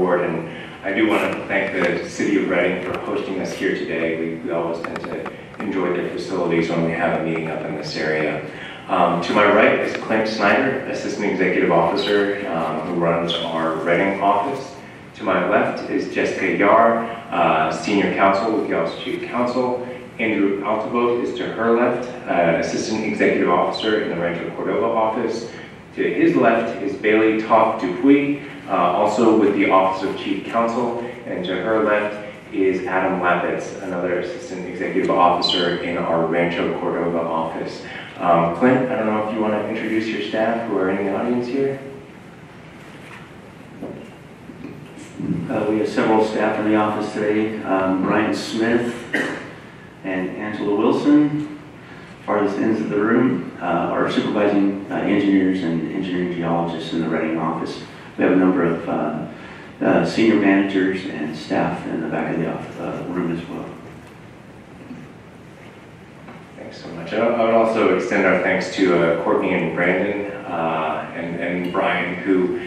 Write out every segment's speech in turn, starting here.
board, and I do want to thank the City of Reading for hosting us here today. We always tend to enjoy their facilities when we have a meeting up in this area. To my right is Clint Snyder, Assistant Executive Officer who runs our Reading office. To my left is Jessica Yar, Senior Counsel with the Office of Chief Counsel. Andrew Altavogt is to her left, Assistant Executive Officer in the Rancho Cordova office. To his left is Bailey Toff Dupuy, also with the Office of Chief Counsel. And to her left is Adam Lapitz, another Assistant Executive Officer in our Rancho Cordova office. Clint, I don't know if you want to introduce your staff who are in the audience here. We have several staff in the office today. Brian Smith and Angela Wilson, farthest ends of the room, are supervising engineers and engineering geologists in the Reading office. We have a number of senior managers and staff in the back of the room as well. Thanks so much. I would also extend our thanks to Courtney and Brandon and Brian, who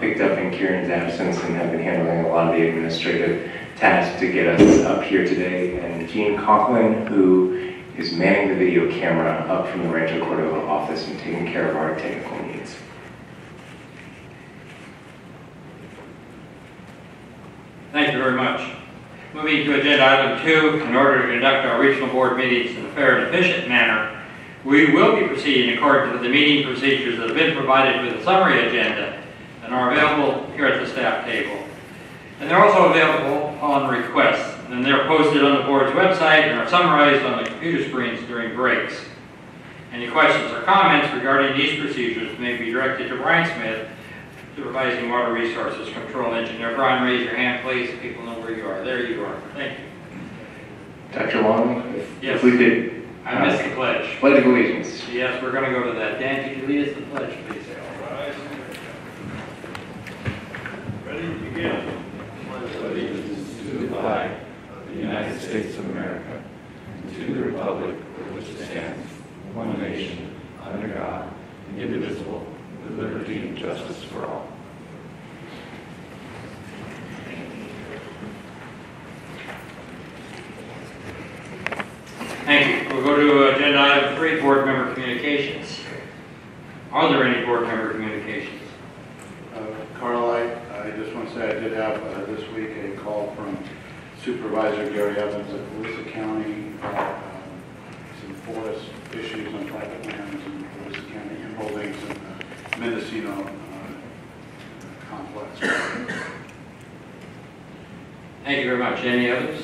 picked up in Kieran's absence and have been handling a lot of the administrative tasks to get us up here today, and Gene Conklin, who is manning the video camera up from the Rancho Cordova office and taking care of our technical needs. Thank you very much. Moving to agenda item 2, in order to conduct our regional board meetings in a fair and efficient manner, we will be proceeding in accordance with the meeting procedures that have been provided with a summary agenda and are available here at the staff table. And they're also available on request, and they're posted on the board's website and are summarized on the computer screens during breaks. Any questions or comments regarding these procedures may be directed to Brian Smith, Supervising Water Resources Control Engineer. Brian, raise your hand, please, so people know where you are. There you are. Thank you. Dr. Long, yes. If we could... I missed the pledge. Pledge of Allegiance. Yes, we're going to go to that. Dan, could you lead us the pledge, please? All right. Ready to begin. Allegiance to the flag of the United States of America, and to the republic for which it stands, one nation, under God, indivisible, with liberty and justice for all. Thank you. We'll go to agenda item 3, board member communications. Are there any board member communications? Carl, I just want to say I did have this week a call from Supervisor Gary Evans at Volusia County about some forest issues on private lands in Volusia County and holdings in the Mendocino complex. Thank you very much. Any others?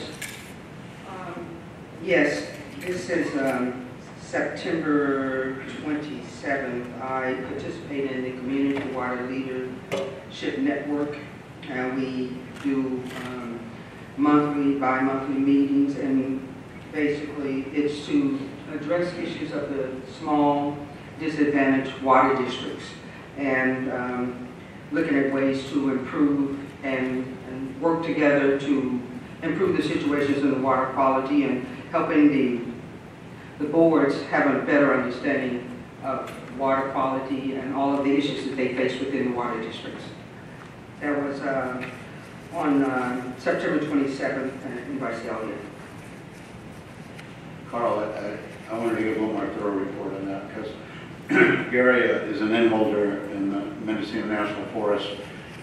Yes, this is September 27th. I participated in the Community Water Leadership Network, and we do monthly, bi-monthly meetings, and basically it's to address issues of the small, disadvantaged water districts, and looking at ways to improve and work together to improve the situations in the water quality, and helping the boards have a better understanding of water quality and all of the issues that they face within the water districts. That was on September 27th in Visalia. Carl, I wanted to give a little more thorough report on that because Gary is an in-holder in the Mendocino National Forest,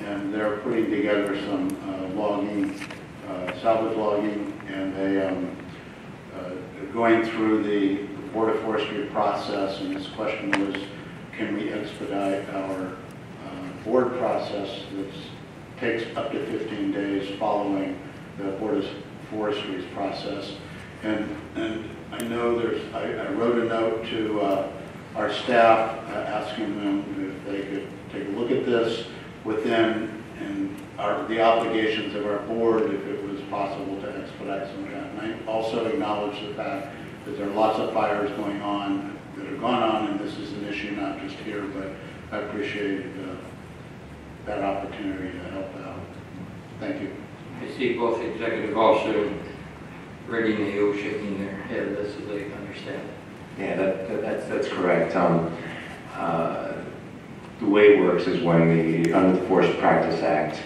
and they're putting together some logging, salvage logging, and they going through the Board of Forestry process, and his question was, can we expedite our board process that takes up to 15 days following the Board of Forestry's process. And I know I wrote a note to our staff asking them if they could take a look at this within the obligations of our board, if it was possible to expedite some of that. And I also acknowledge the fact that there are lots of fires going on that have gone on, and this is an issue not just here, but I appreciated that opportunity to help out. Thank you. I see both executive also ready and shaking their head at this so they understand it. Yeah, that's correct. The way it works is when under the Forest Practice Act,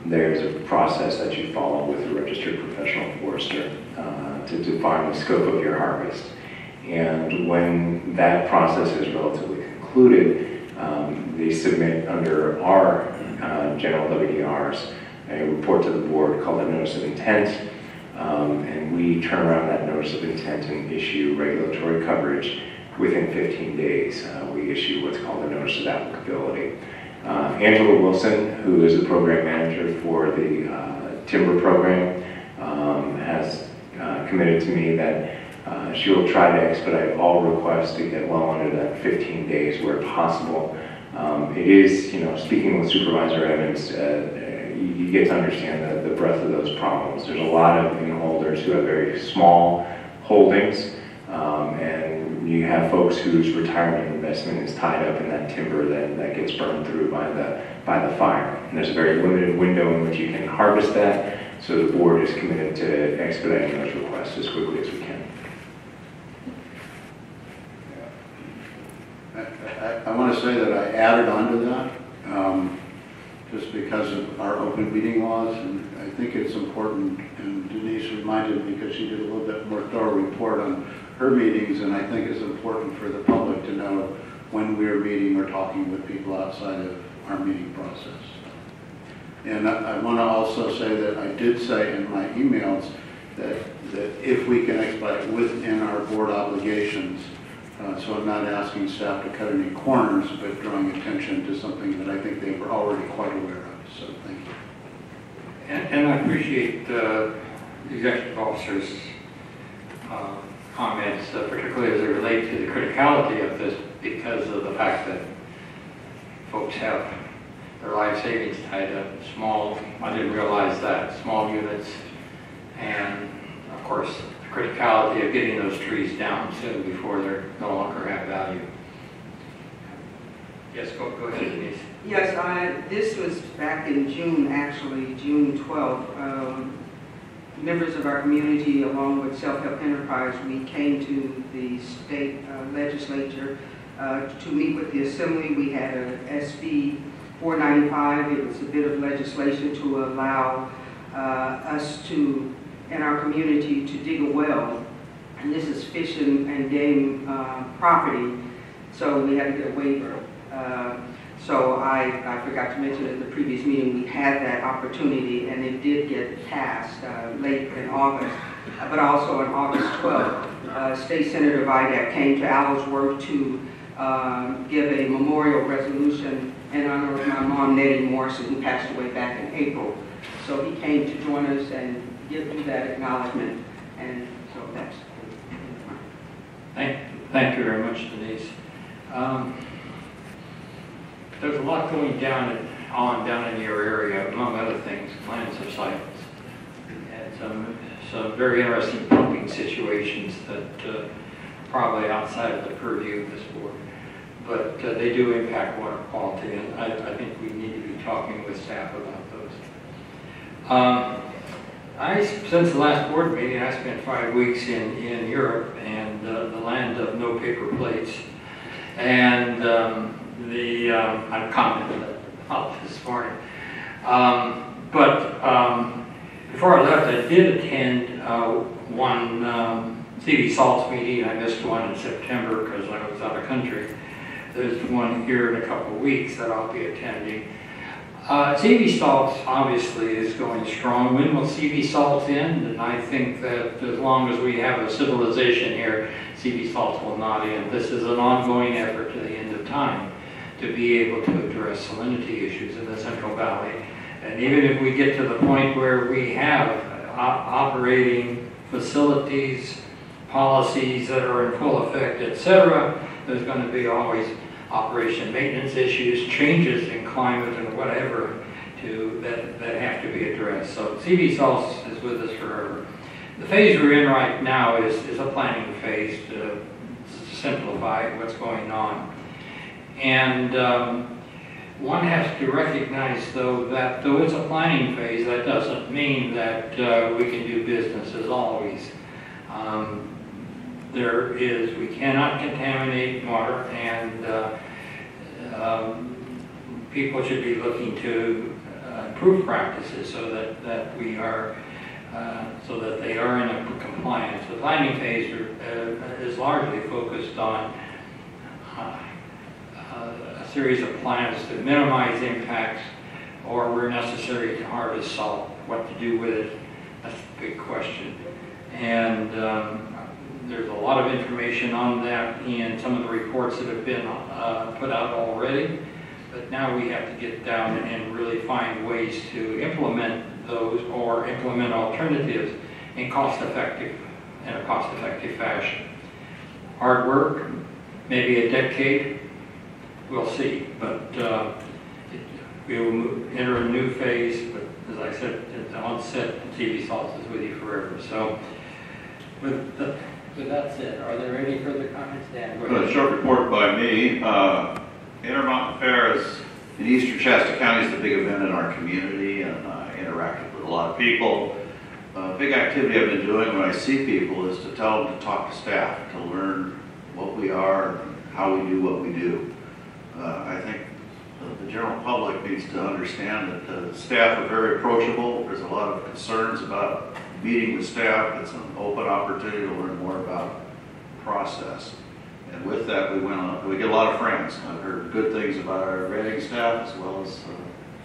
there's a process that you follow with a registered professional forester to define the scope of your harvest. And when that process is relatively concluded, they submit under our general WDRs a report to the board called a notice of intent, and we turn around that notice of intent and issue regulatory coverage within 15 days. We issue what's called a notice of applicability. Angela Wilson, who is the program manager for the timber program, has committed to me that she will try to expedite all requests to get well under that 15 days where possible. It is, speaking with Supervisor Evans, you get to understand the breadth of those problems. There's a lot of inholders who have very small holdings, and you have folks whose retirement investment is tied up in that timber that gets burned through by the fire. And there's a very limited window in which you can harvest that, so the board is committed to expediting those requests as quickly as we can. I want to say that I added on to that just because of our open meeting laws, and I think it's important, and Denise reminded me because she did a little bit more thorough report on her meetings, and I think it's important for the public to know when we're meeting or talking with people outside of our meeting process. And I want to also say that I did say in my emails that if we can expedite within our board obligations, so I'm not asking staff to cut any corners, but drawing attention to something that I think they were already quite aware of. So thank you. And I appreciate the executive officer's comments, particularly as they relate to the criticality of this, because of the fact that folks have their life savings tied up. I didn't realize that, small units, and of course, the criticality of getting those trees down soon before they no longer have value. Yes, go ahead, Denise. Yes, this was back in June, actually, June 12th. Members of our community, along with Self-Help Enterprise, we came to the state legislature to meet with the assembly. We had a SB 495. It was a bit of legislation to allow us to, in our community, to dig a well. And this is fish and game property, so we had to get a waiver. So I forgot to mention at the previous meeting, we had that opportunity, and it did get passed late in August. But also on August 12th, State Senator Vidak came to Allsworth to give a memorial resolution in honor of my mom, Nettie Morrison, who passed away back in April. So he came to join us and give that acknowledgement, and so that's Thank you very much, Denise. There's a lot going down in your area, among other things, land subsidence, and some very interesting pumping situations that probably outside of the purview of this board, but they do impact water quality, and I think we need to be talking with staff about those. Since the last board meeting, I spent 5 weeks in Europe and the land of no paper plates, and I commented about this morning. Before I left, I did attend one CV Salts meeting. I missed one in September because I was out of country. There's one here in a couple of weeks that I'll be attending. CV Salts obviously is going strong. When will CV Salts end? And I think that as long as we have a civilization here, CV Salts will not end. This is an ongoing effort to the end of time to be able to address salinity issues in the Central Valley. And even if we get to the point where we have operating facilities, policies that are in full effect, etc., there's going to be always operation maintenance issues, changes in climate and whatever that have to be addressed. So CV Salts is with us forever. The phase we're in right now is a planning phase to simplify what's going on. And one has to recognize, though, that though it's a planning phase, that doesn't mean that we can do business as always. We cannot contaminate water, and people should be looking to improve practices so that we are, so that they are in compliance. The planning phase is largely focused on a series of plans to minimize impacts or where necessary to harvest salt. What to do with it, that's a big question. And there's a lot of information on that in some of the reports that have been put out already. But now we have to get down and really find ways to implement those or implement alternatives in a cost-effective fashion. Hard work, maybe a decade, we'll see. But we will enter a new phase. But as I said at the onset, TV Salt is with you forever. So with that said, are there any further comments, Dan? A short report by me. Intermountain Fair in Eastern Shasta County is the big event in our community, and I interacted with a lot of people. Big activity I've been doing when I see people is to tell them to talk to staff, to learn what we are, and how we do what we do. I think the general public needs to understand that the staff are very approachable. There's a lot of concerns about meeting with staff. It's an open opportunity to learn more about the process. And with that, we get a lot of friends. I've heard good things about our Reading staff as well as the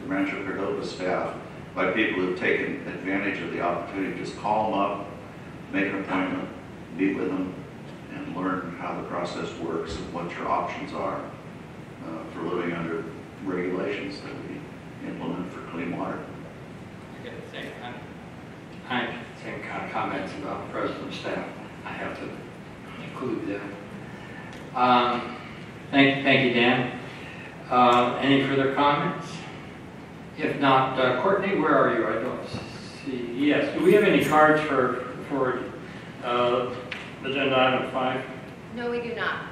Rancho Cordova staff by people who've taken advantage of the opportunity to just call them up, make an appointment, meet with them, and learn how the process works and what your options are for living under regulations that we implement for clean water. I have the same kind of comments about the president of staff. I have to include them. Thank you, Dan. Any further comments? If not, Courtney, where are you? I don't see. Yes. Do we have any cards for agenda item 5? No, we do not.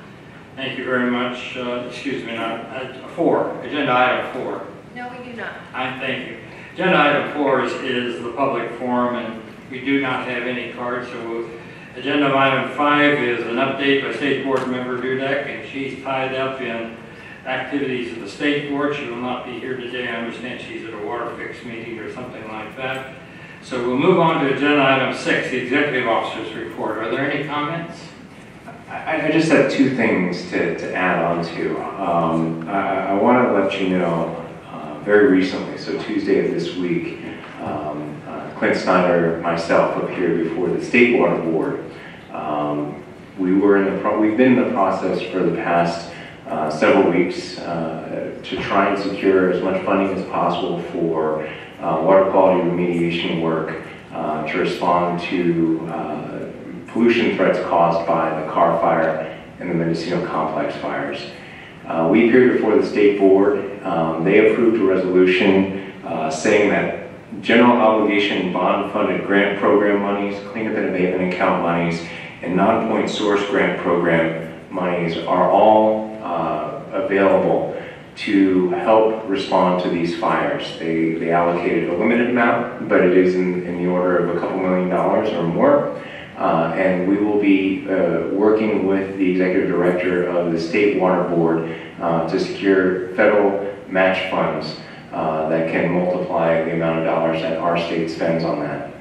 Thank you very much. Excuse me, not 4. Agenda item 4. No, we do not. Thank you. Agenda item 4 is the public forum, and we do not have any cards. So agenda item 5 is an update by State Board Member Dudek, and she's tied up in activities of the State Board. She will not be here today. I understand she's at a water fix meeting or something like that. So we'll move on to agenda item 6, the Executive Officer's Report. Are there any comments? I just have 2 things to add on to. I want to let you know, very recently, so Tuesday of this week, Clint Snyder, myself, appeared before the State Water Board. We've been in the process for the past several weeks to try and secure as much funding as possible for water quality remediation work to respond to pollution threats caused by the Carr Fire and the Mendocino Complex fires. We appeared before the State Board. They approved a resolution saying that general obligation bond-funded grant program monies, cleanup and abatement account monies, and non-point source grant program monies are all available to help respond to these fires. They allocated a limited amount, but it is in the order of a couple $2 million or more. And we will be working with the Executive Director of the State Water Board to secure federal match funds that can multiply the amount of dollars that our state spends on that.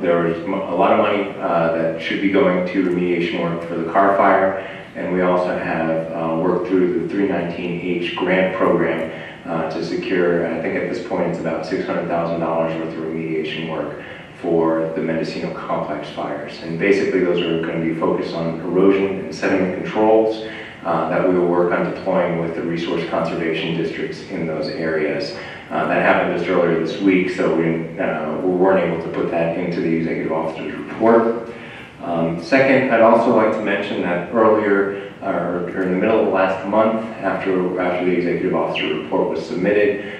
There is a lot of money that should be going to remediation work for the Carr Fire, and we also have worked through the 319H grant program to secure, I think at this point it's about $600,000 worth of remediation work for the Mendocino Complex fires. And basically those are going to be focused on erosion and sediment controls that we will work on deploying with the resource conservation districts in those areas. That happened just earlier this week, so we weren't able to put that into the Executive Officer's report. Second, I'd also like to mention that earlier, or in the middle of last month, after the Executive Officer report was submitted,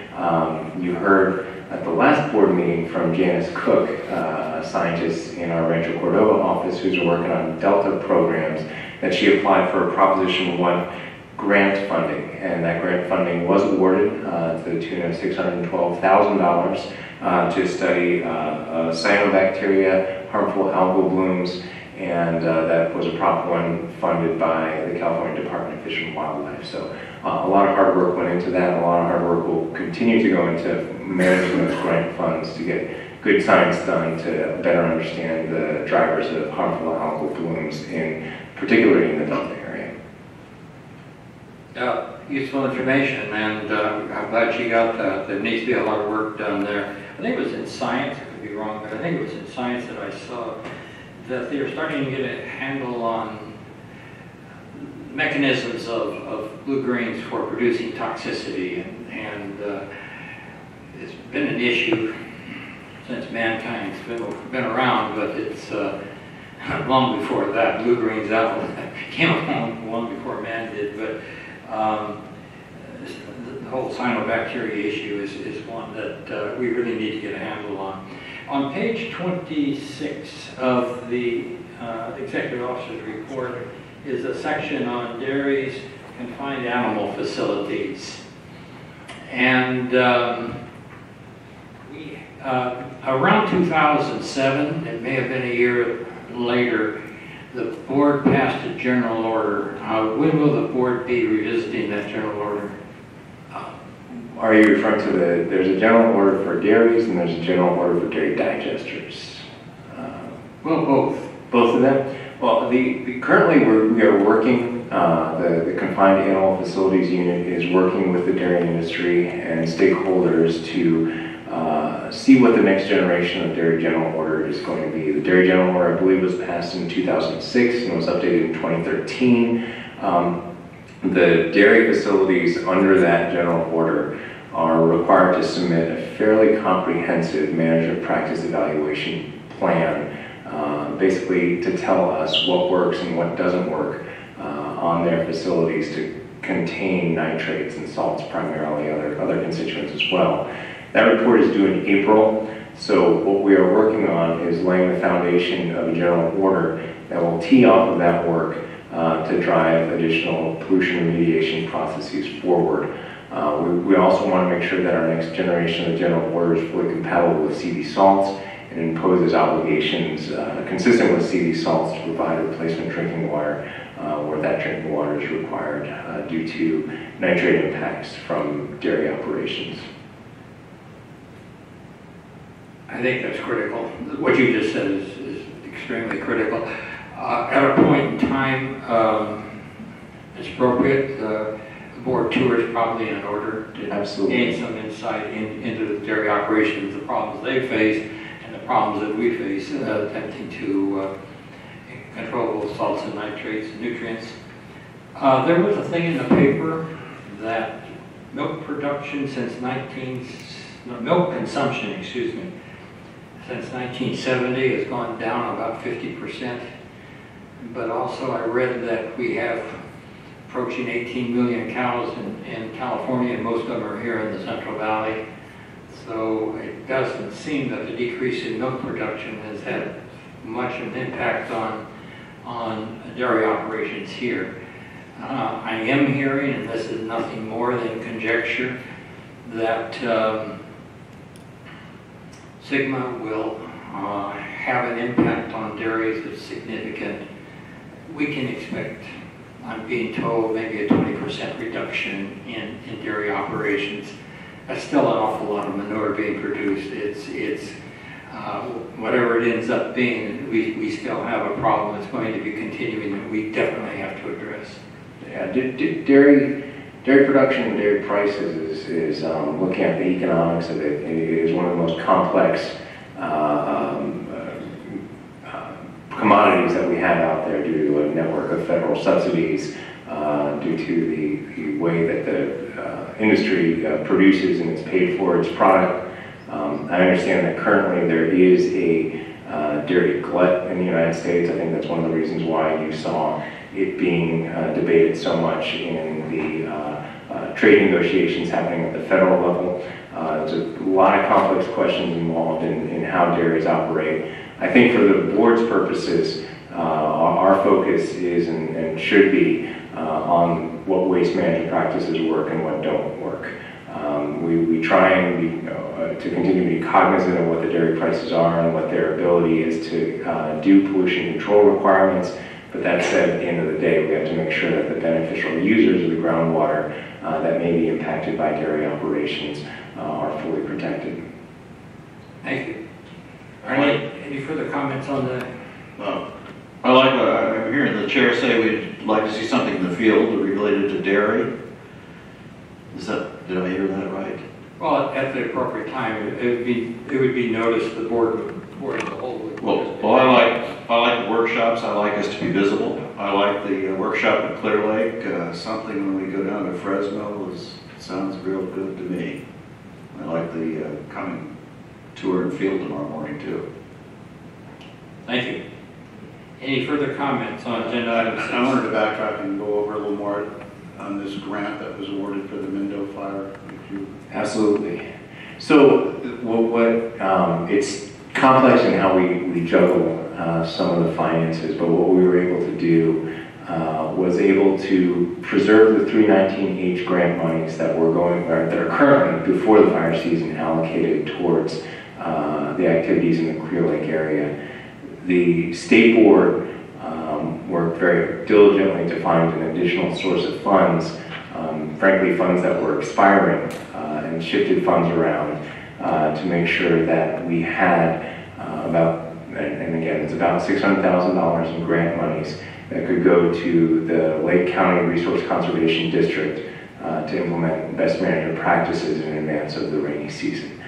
you heard at the last board meeting from Janice Cook, a scientist in our Rancho Cordova office who's working on Delta programs, that she applied for a Proposition 1 grant funding, and that grant funding was awarded to the tune of $612,000 to study cyanobacteria, harmful algal blooms, and that was a Prop 1 funded by the California Department of Fish and Wildlife. So A lot of hard work went into that, and a lot of hard work will continue to go into managing those grant funds to get good science done to better understand the drivers of harmful algal blooms, particularly in the Delta area. Useful information, and I'm glad she got that. There needs to be a lot of work done there. I think it was in Science, I could be wrong, but I think it was in Science that I saw that they were starting to get a handle on mechanisms of blue-greens for producing toxicity, and it's been an issue since mankind's been around, but it's long before that. Blue-greens out came along long before man did, but the whole cyanobacteria issue is one that we really need to get a handle on. On page 26 of the Executive Officer's report is a section on dairies, confined animal facilities. And around 2007, it may have been a year later, the board passed a general order. When will the board be revisiting that general order? Are you referring to there's a general order for dairies and there's a general order for dairy digesters? Well, both. Both of them? Well, currently we are working, the Confined Animal Facilities Unit is working with the dairy industry and stakeholders to see what the next generation of dairy general order is going to be. The dairy general order, I believe, was passed in 2006 and was updated in 2013. The dairy facilities under that general order are required to submit a fairly comprehensive management practice evaluation plan, basically to tell us what works and what doesn't work on their facilities to contain nitrates and salts, primarily other constituents as well. That report is due in April, so what we are working on is laying the foundation of a general order that will tee off of that work to drive additional pollution remediation processes forward. We also want to make sure that our next generation of general order is fully compatible with CD salts and imposes obligations consistent with CD salts to provide replacement drinking water where that drinking water is required due to nitrate impacts from dairy operations. I think that's critical. What you just said is extremely critical. At a point in time, it's appropriate. The board tour is probably in order to gain some insight into the dairy operations, the problems they face, and the problems that we face attempting to control both salts and nitrates and nutrients. There was a thing in the paper that milk production milk consumption, excuse me, since 1970 has gone down about 50%. But also I read that we have approaching 18 million cows in California, and most of them are here in the Central Valley. So it doesn't seem that the decrease in milk production has had much of an impact on dairy operations here. I am hearing, and this is nothing more than conjecture, that Sigma will have an impact on dairies that's significant. We can expect, I'm being told, maybe a 20% reduction in dairy operations. That's still an awful lot of manure being produced. It's whatever it ends up being, we still have a problem that's going to be continuing that we definitely have to address. Yeah, dairy production and dairy prices is looking at the economics of it. It is one of the most complex commodities that we have out there due to a network of federal subsidies, due to the way that the industry produces and is paid for its product. I understand that currently there is a dairy glut in the United States. I think that's one of the reasons why you saw it being debated so much in the trade negotiations happening at the federal level. There's a lot of complex questions involved in how dairies operate. I think for the board's purposes, our focus is and should be on what waste management practices work and what don't work. We try and be, to continue to be cognizant of what the dairy prices are and what their ability is to do pollution control requirements. But that said, at the end of the day, we have to make sure that the beneficial users of the groundwater that may be impacted by dairy operations are fully protected. Thank you. Any further comments on the? I'm hearing the chair say we'd like to see something in the field related to dairy. Did I hear that right? Well, at the appropriate time, it would be noticed the board as a whole. Well, I like the workshops. I like us to be visible. I like the workshop at Clear Lake. Something when we go down to Fresno sounds real good to me. I like the coming tour and field tomorrow morning too. Thank you. Any further comments on agenda item 6? I wanted to backtrack and go over a little more on this grant that was awarded for the Mindo fire. If you... Absolutely. So it's complex in how we juggle some of the finances, but what we were able to do was able to preserve the 319H grant monies that are currently before the fire season allocated towards the activities in the Clear Lake area. The state board worked very diligently to find an additional source of funds, frankly funds that were expiring, and shifted funds around to make sure that we had and again, it's about $600,000 in grant monies that could go to the Lake County Resource Conservation District to implement best management practices in advance of the rainy season.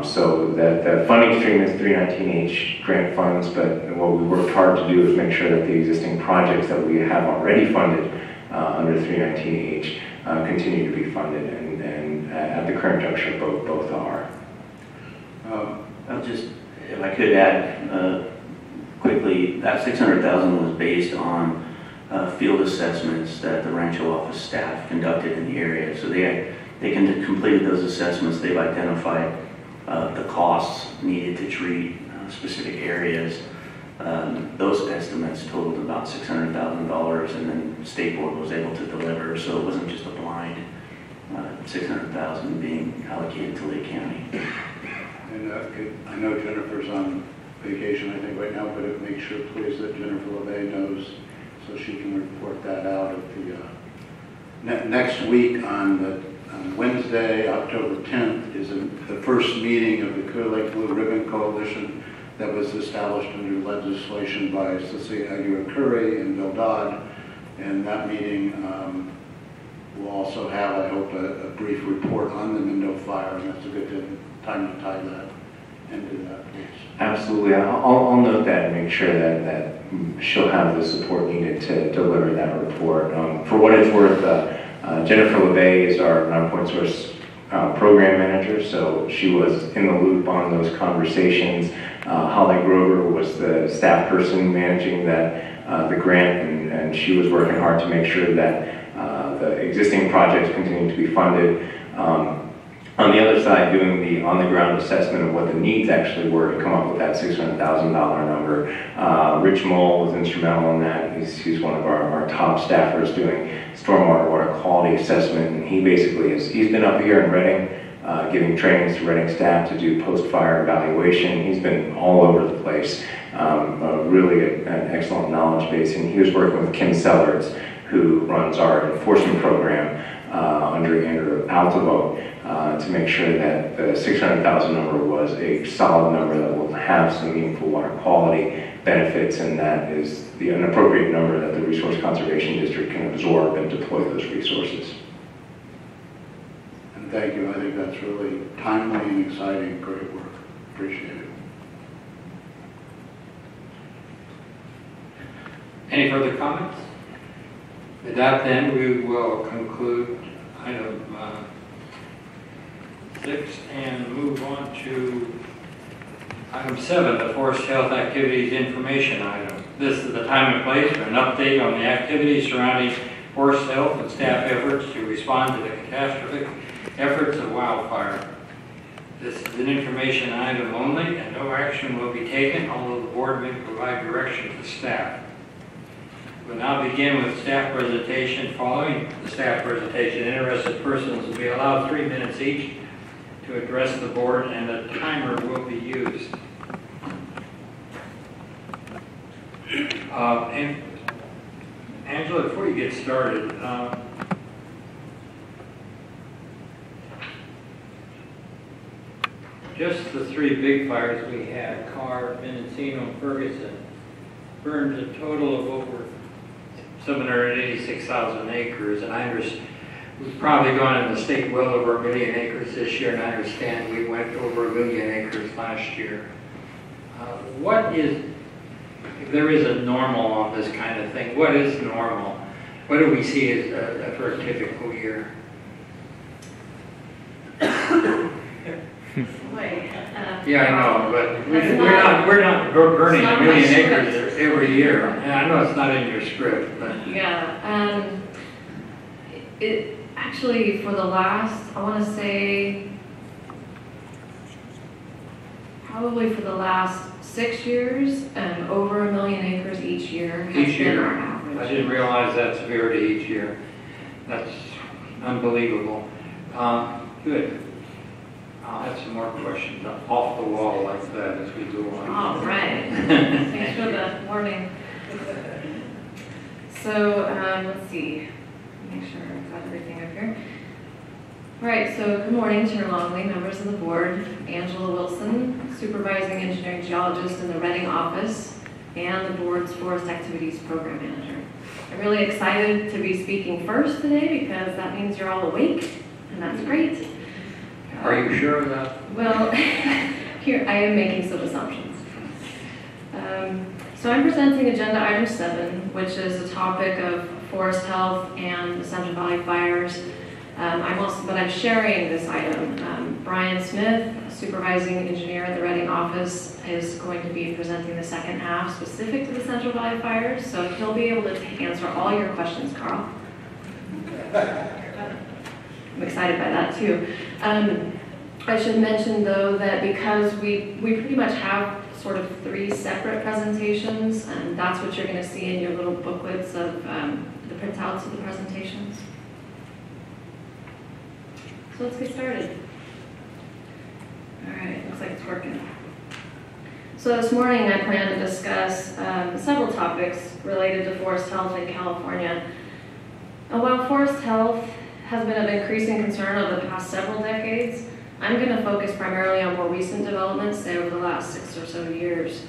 So the funding stream is 319H grant funds, but what we worked hard to do is make sure that the existing projects that we have already funded under 319H continue to be funded, and at the current juncture, both are. I'll just, if I could add quickly, that $600,000 was based on field assessments that the Rancho office staff conducted in the area. So they completed those assessments. They've identified the costs needed to treat specific areas. Those estimates totaled about $600,000, and then the state board was able to deliver. So it wasn't just a blind $600,000 being allocated to Lake County. And I know Jennifer's on vacation, I think, right now, but make sure, please, that Jennifer LeVay knows so she can report that out at the next week on Wednesday, October 10th, is the first meeting of the Clear Lake Blue Ribbon Coalition that was established under legislation by Cecilia Aguirre-Curry and Bill Dodd. And that meeting will also have, I hope, a brief report on the Mindo fire, and that's a good time to tie that into that, please. Absolutely. I'll note that and make sure that she'll have the support needed to deliver that report. For what it's worth, Jennifer LeVay is our non-point source program manager, so she was in the loop on those conversations. Holly Grover was the staff person managing the grant, and she was working hard to make sure that the existing projects continue to be funded. On the other side, doing the on-the-ground assessment of what the needs actually were to come up with that $600,000 number. Rich Moll was instrumental in that. He's one of our top staffers doing stormwater water quality assessment, and he's been up here in Reading giving trainings to Reading staff to do post-fire evaluation. He's been all over the place, really an excellent knowledge base, and he was working with Kim Sellards, who runs our enforcement program under Andrew Altivo, to make sure that the 600,000 number was a solid number that will have some meaningful water quality benefits, and that is an appropriate number that the Resource Conservation District can absorb and deploy those resources. And thank you. I think that's really timely and exciting. Great work. Appreciate it. Any further comments? With that, then, we will conclude item 6 and move on to item 7, the Forest Health Activities Information item. This is the time and place for an update on the activities surrounding forest health and staff efforts to respond to the catastrophic efforts of wildfire. This is an information item only, and no action will be taken, although the board may provide direction to staff. We'll now begin with staff presentation. Following the staff presentation, interested persons will be allowed 3 minutes each to address the board, and a timer will be used. And Angela, before you get started, just the three big fires we had, Carr, Mendocino, and Ferguson, burned a total of over 786,000 acres, and I understand we've probably gone in the state well over 1 million acres this year, and I understand we went over 1 million acres last year. What is, if there is a normal on this kind of thing, what is normal? What do we see as for a typical year? Yeah, I know, but we're not burning 1 million acres every year. And I know it's not in your script, but yeah, it actually for the last, I want to say, probably for the last 6 years, over 1 million acres each year has each been year. our average. I didn't realize that severity each year. That's unbelievable. Good. I'll have some more questions off the wall like that as we go on. All right. Thanks for the warning. So let's see. Make sure I've got everything up here. All right, so good morning, Chair Longley, members of the board, Angela Wilson, Supervising Engineering Geologist in the Reading office, and the board's Forest Activities Program Manager. I'm really excited to be speaking first today because that means you're all awake, and that's great. Are you sure of that? Well, here I am making some assumptions. So I'm presenting agenda item 7, which is a topic of forest health and the Central Valley fires. I'm sharing this item. Brian Smith, supervising engineer at the Reading office, is going to be presenting the second half specific to the Central Valley fires, so he'll be able to answer all your questions, Carl. I'm excited by that too. I should mention though that because we pretty much have sort of 3 separate presentations, and that's what you're going to see in your little booklets of the printouts of the presentations. So let's get started. All right, looks like it's working. So this morning I plan to discuss several topics related to forest health in California. And while forest health has been of increasing concern over the past several decades, I'm going to focus primarily on more recent developments, say over the last 6 or so years.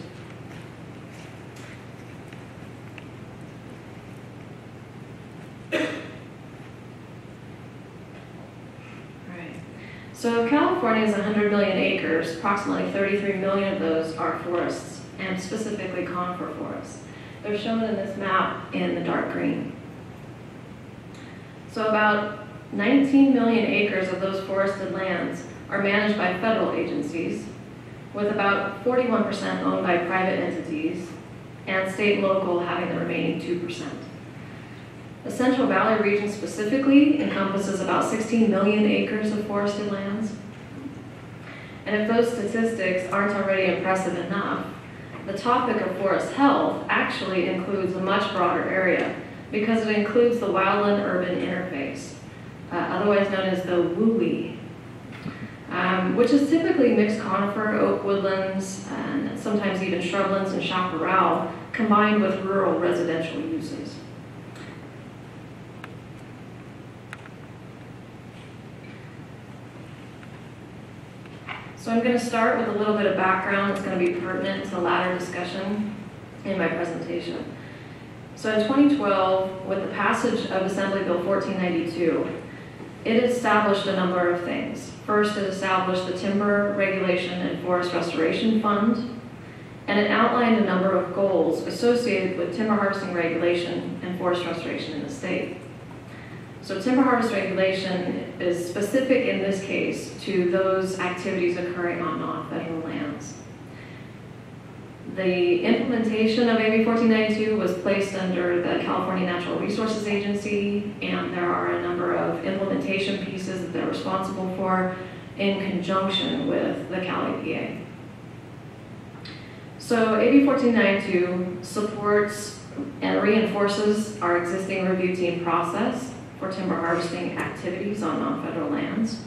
So California is 100 million acres, approximately 33 million of those are forests, and specifically conifer forests. They're shown in this map in the dark green. So about 19 million acres of those forested lands are managed by federal agencies, with about 41% owned by private entities, and state and local having the remaining 2%. The Central Valley region specifically encompasses about 16 million acres of forested lands. And if those statistics aren't already impressive enough, the topic of forest health actually includes a much broader area because it includes the wildland-urban interface, otherwise known as the WUI, which is typically mixed conifer, oak woodlands, and sometimes even shrublands and chaparral combined with rural residential uses. So I'm going to start with a little bit of background that's going to be pertinent to the latter discussion in my presentation. So in 2012, with the passage of Assembly Bill 1492, it established a number of things. First, it established the Timber Regulation and Forest Restoration Fund, and it outlined a number of goals associated with timber harvesting regulation and forest restoration in the state. So timber harvest regulation is specific in this case to those activities occurring on non-federal lands. The implementation of AB 1492 was placed under the California Natural Resources Agency, and there are a number of implementation pieces that they're responsible for in conjunction with the Cal EPA. So AB 1492 supports and reinforces our existing review team process for timber harvesting activities on non-federal lands.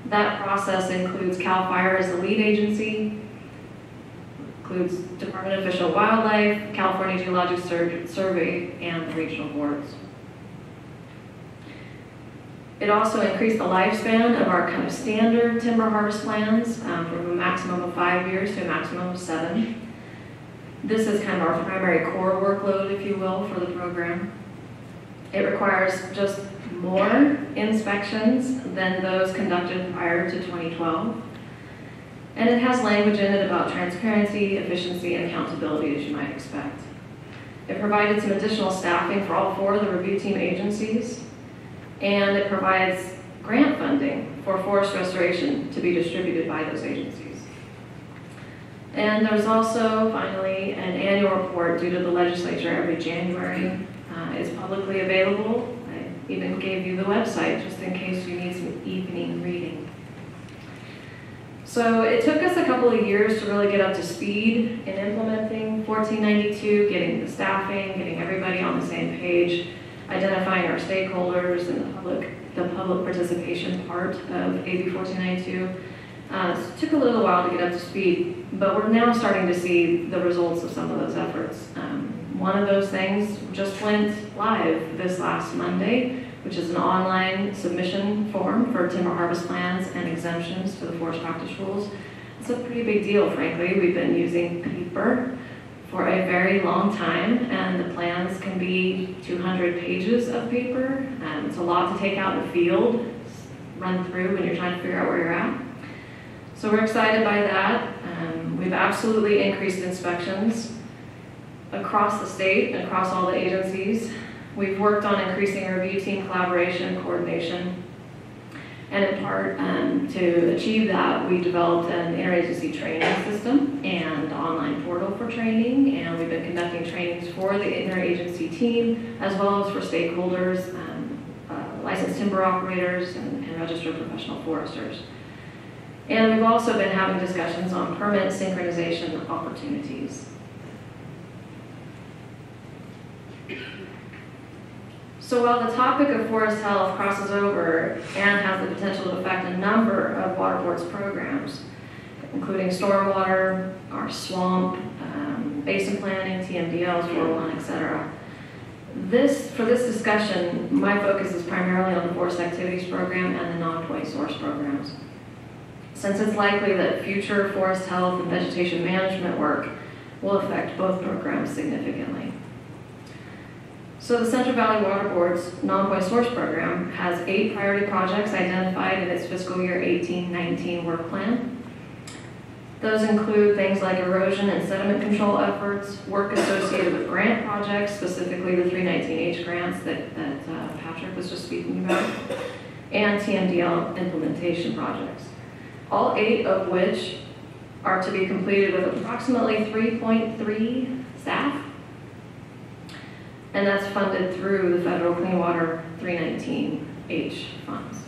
That process includes CAL FIRE as the lead agency, includes Department of Fish and Wildlife, California Geologic Survey, and the regional boards. It also increased the lifespan of our kind of standard timber harvest plans from a maximum of 5 years to a maximum of 7. This is kind of our primary core workload, if you will, for the program. It requires just more inspections than those conducted prior to 2012. And it has language in it about transparency, efficiency, and accountability, as you might expect. It provided some additional staffing for all 4 of the review team agencies, and it provides grant funding for forest restoration to be distributed by those agencies. And there's also, finally, an annual report due to the legislature every January. It's publicly available. I even gave you the website just in case you need some evening reading. So it took us a couple of years to really get up to speed in implementing 1492, getting the staffing, getting everybody on the same page, identifying our stakeholders and the public participation part of AB 1492. It took a little while to get up to speed, but we're now starting to see the results of some of those efforts. One of those things just went live this last Monday, which is an online submission form for timber harvest plans and exemptions to the forest practice rules. It's a pretty big deal, frankly. We've been using paper for a very long time, and the plans can be 200 pages of paper. It's a lot to take out in the field, run through when you're trying to figure out where you're at. So we're excited by that. We've absolutely increased inspections across the state, across all the agencies. We've worked on increasing review team collaboration and coordination. And in part, to achieve that, we developed an interagency training system and online portal for training, and we've been conducting trainings for the interagency team, as well as for stakeholders, licensed timber operators, and registered professional foresters. And we've also been having discussions on permit synchronization opportunities. So while the topic of forest health crosses over and has the potential to affect a number of Water Board's programs, including stormwater, our swamp, basin planning, TMDLs, 401, etc. For this discussion, my focus is primarily on the Forest Activities Program and the non-point source programs, since it's likely that future forest health and vegetation management work will affect both programs significantly. So the Central Valley Water Board's non-point source program has 8 priority projects identified in its fiscal year 18-19 work plan. Those include things like erosion and sediment control efforts, work associated with grant projects, specifically the 319H grants that Patrick was just speaking about, and TMDL implementation projects. All 8 of which are to be completed with approximately 3.3 staff. And that's funded through the Federal Clean Water 319H funds.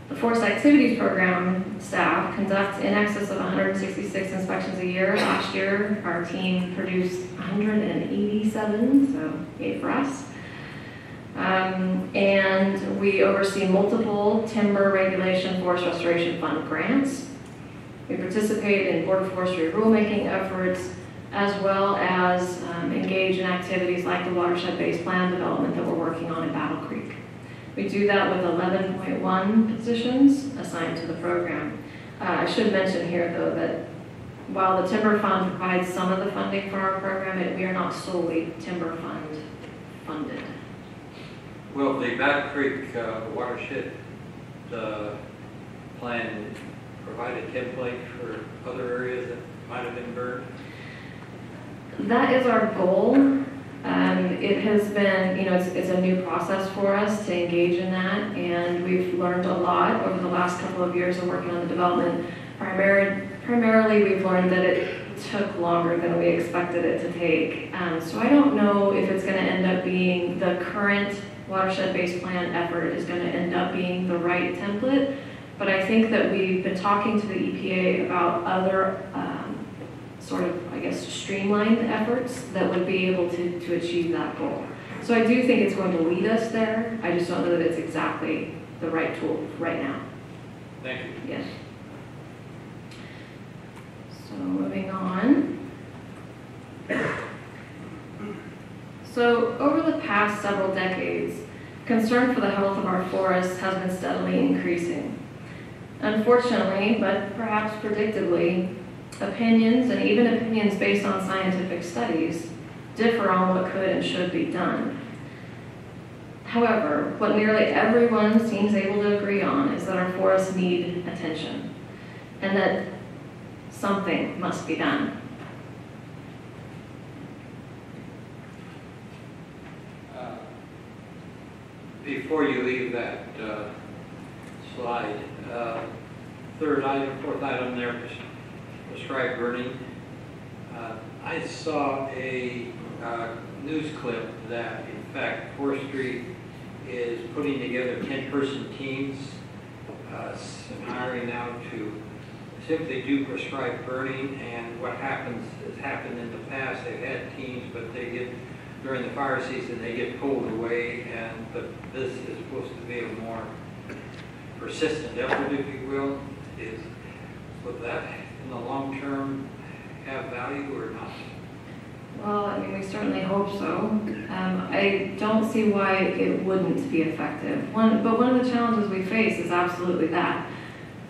The Forest Activities Program staff conducts in excess of 166 inspections a year. Last year, our team produced 187, so yay for us. And we oversee multiple timber regulation forest restoration fund grants. We participate in Board of Forestry rulemaking efforts, as well as engage in activities like the watershed-based plan development that we're working on in Battle Creek. We do that with 11.1 positions assigned to the program. I should mention here, though, that while the Timber Fund provides some of the funding for our program, we are not solely Timber Fund funded. Will the Battle Creek watershed plan provide a template for other areas that might have been burned? That is our goal. It has been, it's a new process for us to engage in that, and we've learned a lot over the last couple of years of working on the development. Primarily, we've learned that it took longer than we expected it to take. So I don't know if it's going to end up being the current watershed-based plan effort is going to end up being the right template, but I think that we've been talking to the EPA about other sort of, I guess, streamlined efforts that would be able to achieve that goal. So I do think it's going to lead us there. I just don't know that it's exactly the right tool right now. Thank you. Yes. So moving on. So over the past several decades, Concern for the health of our forests has been steadily increasing. Unfortunately, but perhaps predictably, opinions, and even opinions based on scientific studies, differ on what could and should be done. However, what nearly everyone seems able to agree on is that our forests need attention, and that something must be done. Before you leave that slide, third item, fourth item there, prescribed burning. I saw a news clip that, in fact, forestry is putting together 10-person teams and hiring now to simply do prescribed burning. And what happens has happened in the past. They've had teams, but they get, during the fire season, they get pulled away. But this is supposed to be a more persistent effort, if you will. Would that, in the long term, have value or not? Well, I mean, we certainly hope so. I don't see why it wouldn't be effective. But one of the challenges we face is absolutely that.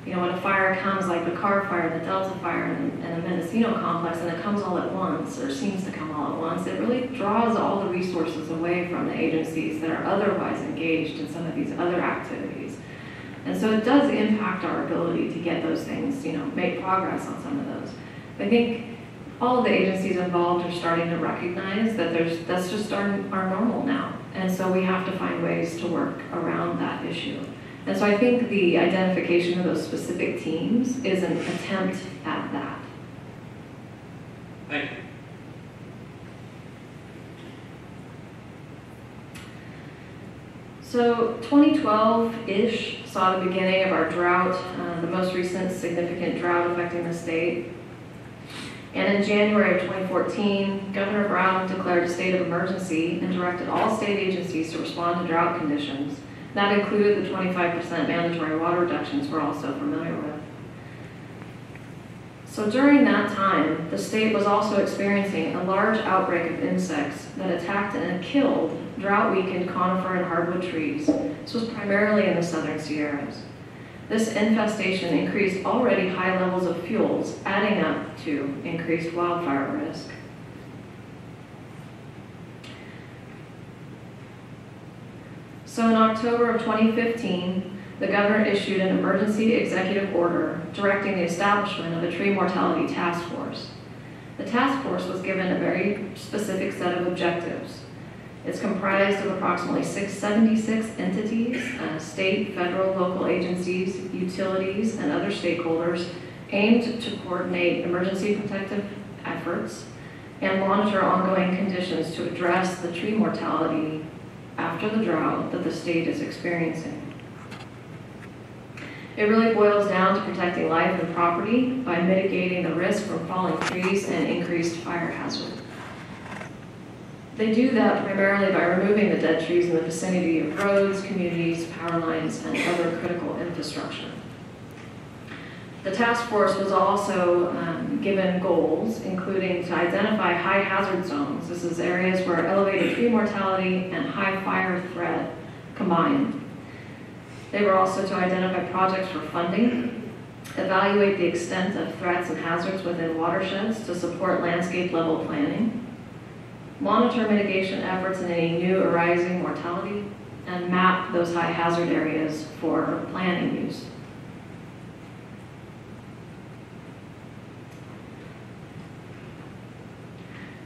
You know, when a fire comes, like the Carr Fire, the Delta Fire, and the Mendocino Complex, and it comes all at once, or seems to come all at once, it really draws all the resources away from the agencies that are otherwise engaged in some of these other activities. And so it does impact our ability to get those things, you know, make progress on some of those. I think all of the agencies involved are starting to recognize that that's just our normal now. And so we have to find ways to work around that issue. And so I think the identification of those specific teams is an attempt at that. Thank you. So 2012-ish saw the beginning of our drought, the most recent significant drought affecting the state. And in January of 2014, Governor Brown declared a state of emergency and directed all state agencies to respond to drought conditions. That included the 25% mandatory water reductions we're also familiar with. So during that time, the state was also experiencing a large outbreak of insects that attacked and killed drought-weakened conifer and hardwood trees. This was primarily in the southern Sierras. This infestation increased already high levels of fuels, adding up to increased wildfire risk. So in October of 2015, the governor issued an emergency executive order directing the establishment of a tree mortality task force. The task force was given a very specific set of objectives. It's comprised of approximately 76 entities, state, federal, local agencies, utilities, and other stakeholders aimed to coordinate emergency protective efforts and monitor ongoing conditions to address the tree mortality after the drought that the state is experiencing. It really boils down to protecting life and property by mitigating the risk from falling trees and increased fire hazard. They do that primarily by removing the dead trees in the vicinity of roads, communities, power lines, and other critical infrastructure. The task force was also given goals, including to identify high hazard zones. This is areas where elevated tree mortality and high fire threat combine. They were also to identify projects for funding, evaluate the extent of threats and hazards within watersheds to support landscape level planning, monitor mitigation efforts in any new arising mortality, and map those high hazard areas for planning use.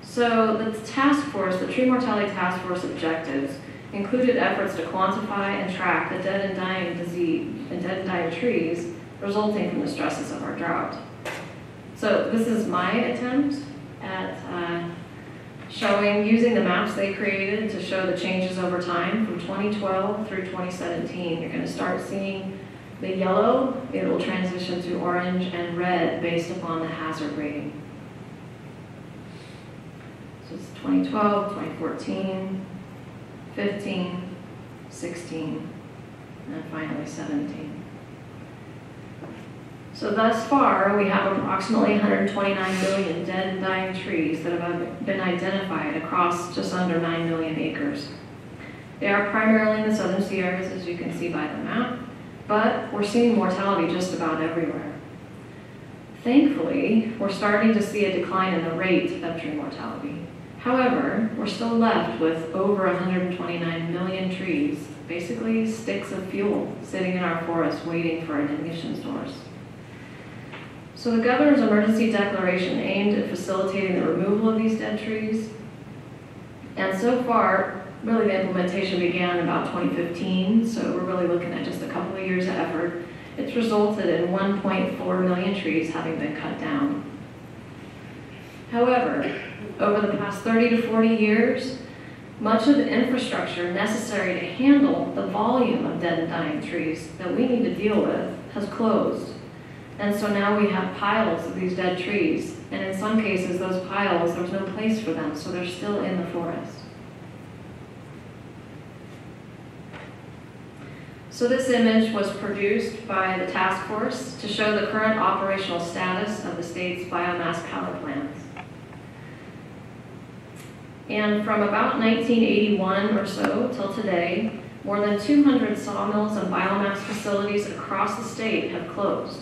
So the task force, the Tree Mortality Task Force objectives, included efforts to quantify and track the dead and dying trees resulting from the stresses of our drought. So this is my attempt at using the maps they created to show the changes over time from 2012 through 2017. You're going to start seeing the yellow, it will transition to orange and red based upon the hazard rating. So it's 2012, 2014, 15, 16, and finally 17. So thus far, we have approximately 129 million dead and dying trees that have been identified across just under 9 million acres. They are primarily in the southern Sierras, as you can see by the map, but we're seeing mortality just about everywhere. Thankfully, we're starting to see a decline in the rate of tree mortality. However, we're still left with over 129 million trees, basically sticks of fuel, sitting in our forests waiting for an ignition source. So the governor's emergency declaration aimed at facilitating the removal of these dead trees. And so far, really the implementation began in about 2015, so we're really looking at just a couple of years of effort. It's resulted in 1.4 million trees having been cut down. However, over the past 30 to 40 years, much of the infrastructure necessary to handle the volume of dead and dying trees that we need to deal with has closed. And so now we have piles of these dead trees, and in some cases those piles, there's no place for them, so they're still in the forest. So this image was produced by the task force to show the current operational status of the state's biomass power plants. And from about 1981 or so till today, more than 200 sawmills and biomass facilities across the state have closed.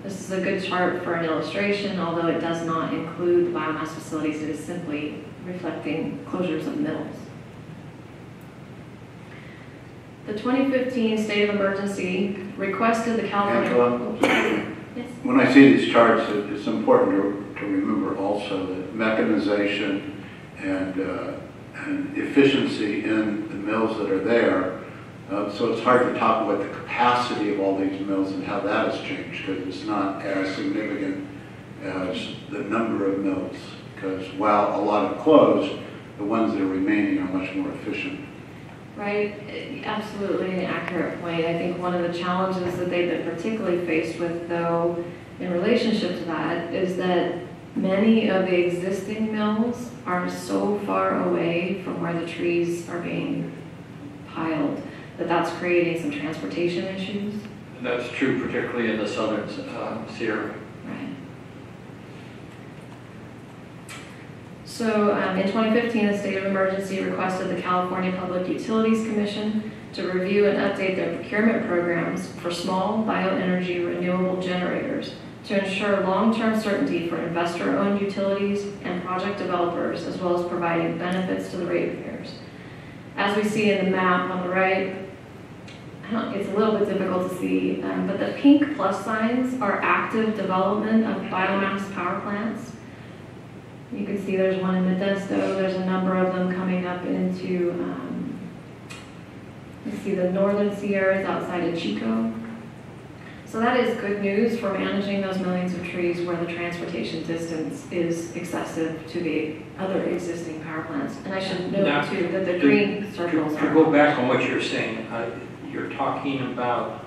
This is a good chart for an illustration, although it does not include the biomass facilities. It is simply reflecting closures of mills. The 2015 state of emergency requested the California... Angela? Yes. When I see these charts, it's important to remember also that mechanization and efficiency in the mills that are there. So it's hard to talk about the capacity of all these mills and how that has changed, because it's not as significant as the number of mills. Because while a lot have closed, the ones that are remaining are much more efficient. Right, absolutely an accurate point. I think one of the challenges that they've been particularly faced with, though, in relationship to that, is that many of the existing mills are so far away from where the trees are being piled that that's creating some transportation issues. And that's true particularly in the southern Sierra. Right. So in 2015, the state of emergency requested the California Public Utilities Commission to review and update their procurement programs for small bioenergy renewable generators to ensure long-term certainty for investor-owned utilities and project developers, as well as providing benefits to the ratepayers. As we see in the map on the right, it's a little bit difficult to see, but the pink plus signs are active development of biomass power plants. You can see there's one in Modesto. There's a number of them coming up into, you see the northern Sierras outside of Chico. So that is good news for managing those millions of trees where the transportation distance is excessive to the other existing power plants. And I should note Now, too that the green circles To are... go back on what you're saying, you're talking about,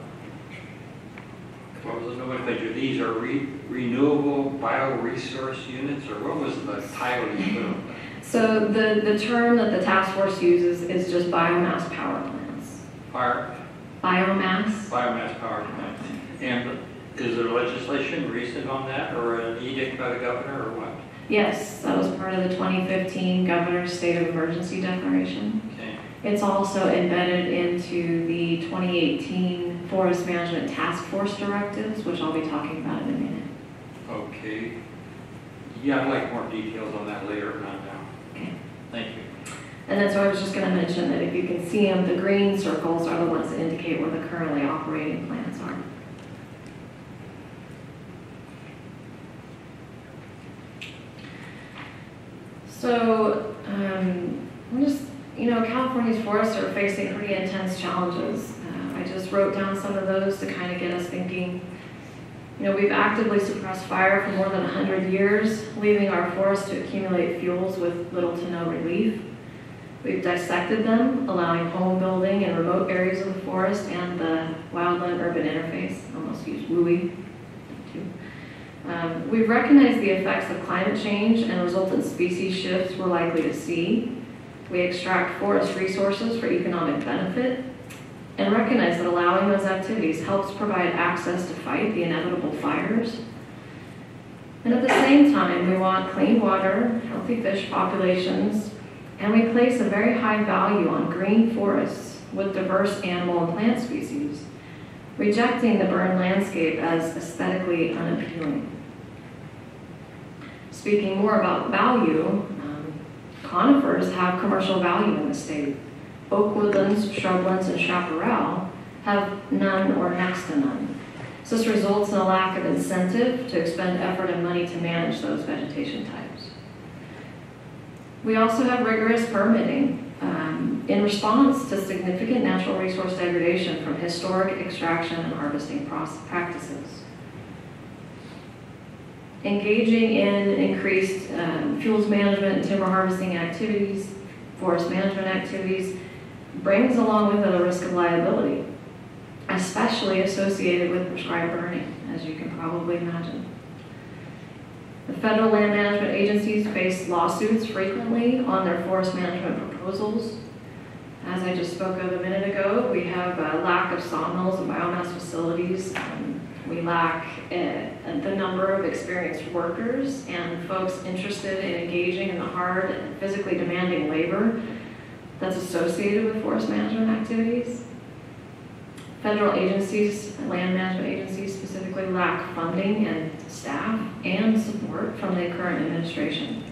what was the nomenclature? These are renewable bioresource units, or what was the title you put on that? So the term that the task force uses is just biomass power plants. Biomass. Biomass power plants. And is there legislation recent on that, or an edict by the governor, or what? Yes, that was part of the 2015 Governor's State of Emergency Declaration. Okay. It's also embedded into the 2018 Forest Management Task Force directives, which I'll be talking about in a minute. Okay. Yeah, I'd like more details on that later, not now. Okay. Thank you. And then so I was just going to mention that if you can see them, the green circles are the ones that indicate where the currently operating plants are. So, we're just, California's forests are facing pretty intense challenges. I just wrote down some of those to kind of get us thinking. We've actively suppressed fire for more than 100 years, leaving our forests to accumulate fuels with little to no relief. We've dissected them, allowing home building in remote areas of the forest and the wildland-urban interface, almost use WUI too. We've recognized the effects of climate change and resultant species shifts we're likely to see. We extract forest resources for economic benefit and recognize that allowing those activities helps provide access to fight the inevitable fires. And at the same time, we want clean water, healthy fish populations, and we place a very high value on green forests with diverse animal and plant species, rejecting the burned landscape as aesthetically unappealing. Speaking more about value, conifers have commercial value in the state. Oak woodlands, shrublands, and chaparral have none or next to none. So this results in a lack of incentive to expend effort and money to manage those vegetation types. We also have rigorous permitting in response to significant natural resource degradation from historic extraction and harvesting practices. Engaging in increased fuels management and timber harvesting activities, forest management activities, brings along with it a risk of liability, especially associated with prescribed burning, as you can probably imagine. The federal land management agencies face lawsuits frequently on their forest management proposals. As I just spoke of a minute ago, we have a lack of sawmills and biomass facilities. We lack the number of experienced workers and folks interested in engaging in the hard and physically demanding labor that's associated with forest management activities. Federal agencies, land management agencies specifically, lack funding and staff and support from the current administration.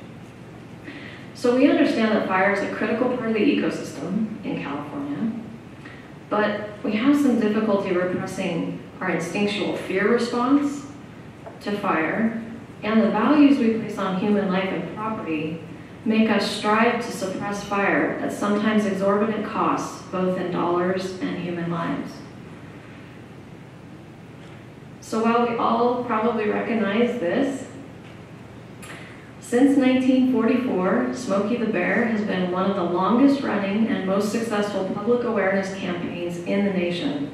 So we understand that fire is a critical part of the ecosystem in California, but we have some difficulty repressing our instinctual fear response to fire, and the values we place on human life and property make us strive to suppress fire at sometimes exorbitant costs, both in dollars and human lives. So while we all probably recognize this, since 1944, Smokey the Bear has been one of the longest running and most successful public awareness campaigns in the nation.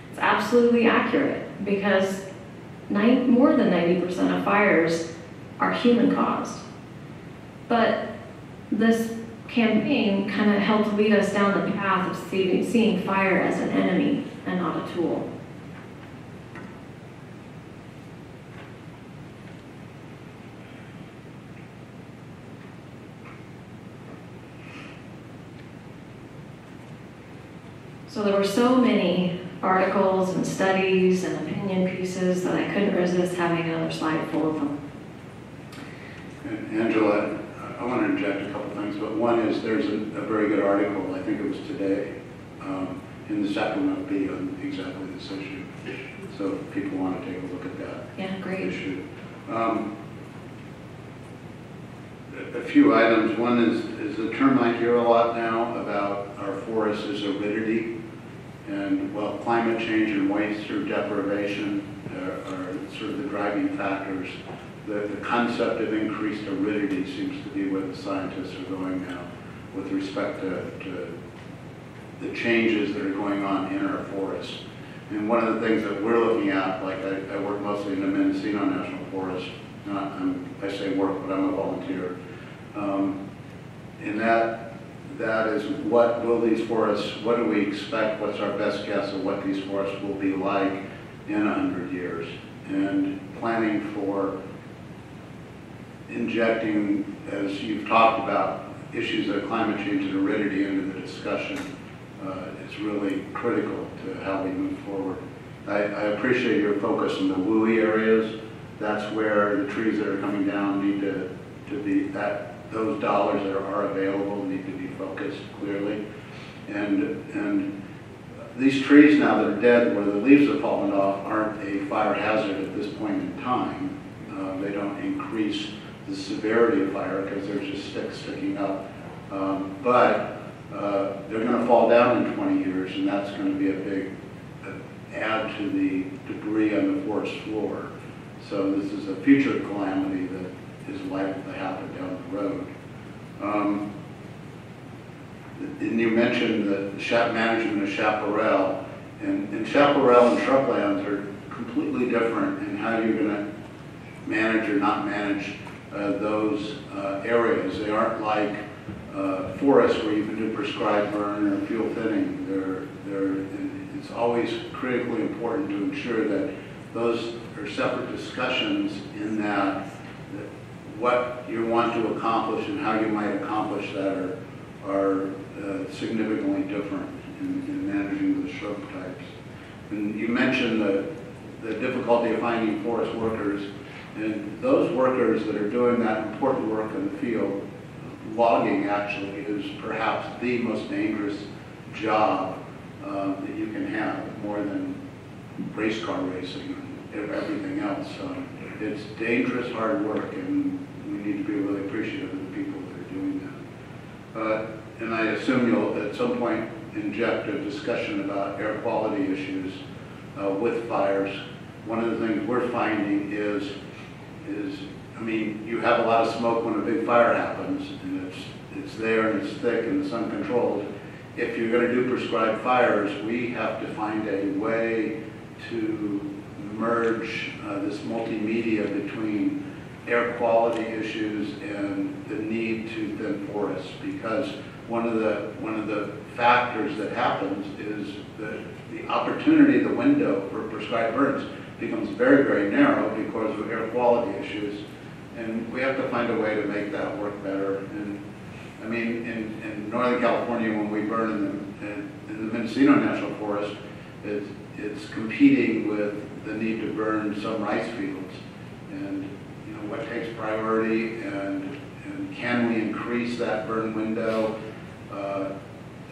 It's absolutely accurate because more than 90% of fires are human caused. But this campaign kind of helped lead us down the path of seeing fire as an enemy and not a tool. So there were so many articles and studies and opinion pieces that I couldn't resist having another slide full of them. And Angela, I want to interject a couple things, but one is there's a very good article, I think it was today, in the Sacramento Bee on exactly this issue. So if people want to take a look at that Yeah, great. issue. A few items. One is the term I hear a lot now about our forests is aridity. And well, climate change and waste or deprivation are sort of the driving factors. The concept of increased aridity seems to be where the scientists are going now with respect to the changes that are going on in our forests. And one of the things that we're looking at, like I work mostly in the Mendocino National Forest. I say work, but I'm a volunteer. And that is what will these forests, what do we expect, what's our best guess of what these forests will be like in 100 years, and planning for injecting, as you've talked about, issues of climate change and aridity into the discussion is really critical to how we move forward. I appreciate your focus on the WUI areas. That's where the trees that are coming down need to be, those dollars that are available need to be focused clearly. And these trees now that are dead, where the leaves have fallen off, aren't a fire hazard at this point in time. They don't increase the severity of fire because they're just sticks sticking up. But they're going to fall down in 20 years, and that's going to be a big add to the debris on the forest floor. So this is a future calamity that is likely to happen down the road. And you mentioned the management of chaparral, and chaparral and shrublands are completely different in how you're going to manage or not manage those areas. They aren't like forests where you can do prescribed burn or fuel thinning. It's always critically important to ensure that those are separate discussions in that what you want to accomplish and how you might accomplish that are significantly different in managing the shrub types. And you mentioned the difficulty of finding forest workers, and those workers that are doing that important work in the field, logging actually is perhaps the most dangerous job that you can have, more than race car racing and everything else. It's dangerous, hard work, and we need to be really appreciative of the people that are doing that. And I assume you'll at some point inject a discussion about air quality issues with fires. One of the things we're finding is, I mean, you have a lot of smoke when a big fire happens, and it's there and it's thick and it's uncontrolled. If you're going to do prescribed fires, we have to find a way to merge this multimedia between air quality issues and the need to thin forests, because one of the factors that happens is that the opportunity, the window for prescribed burns becomes very, very narrow because of air quality issues, and we have to find a way to make that work better. And I mean, in Northern California, when we burn in the Mendocino National Forest, it's competing with the need to burn some rice fields, and you know what takes priority, and can we increase that burn window?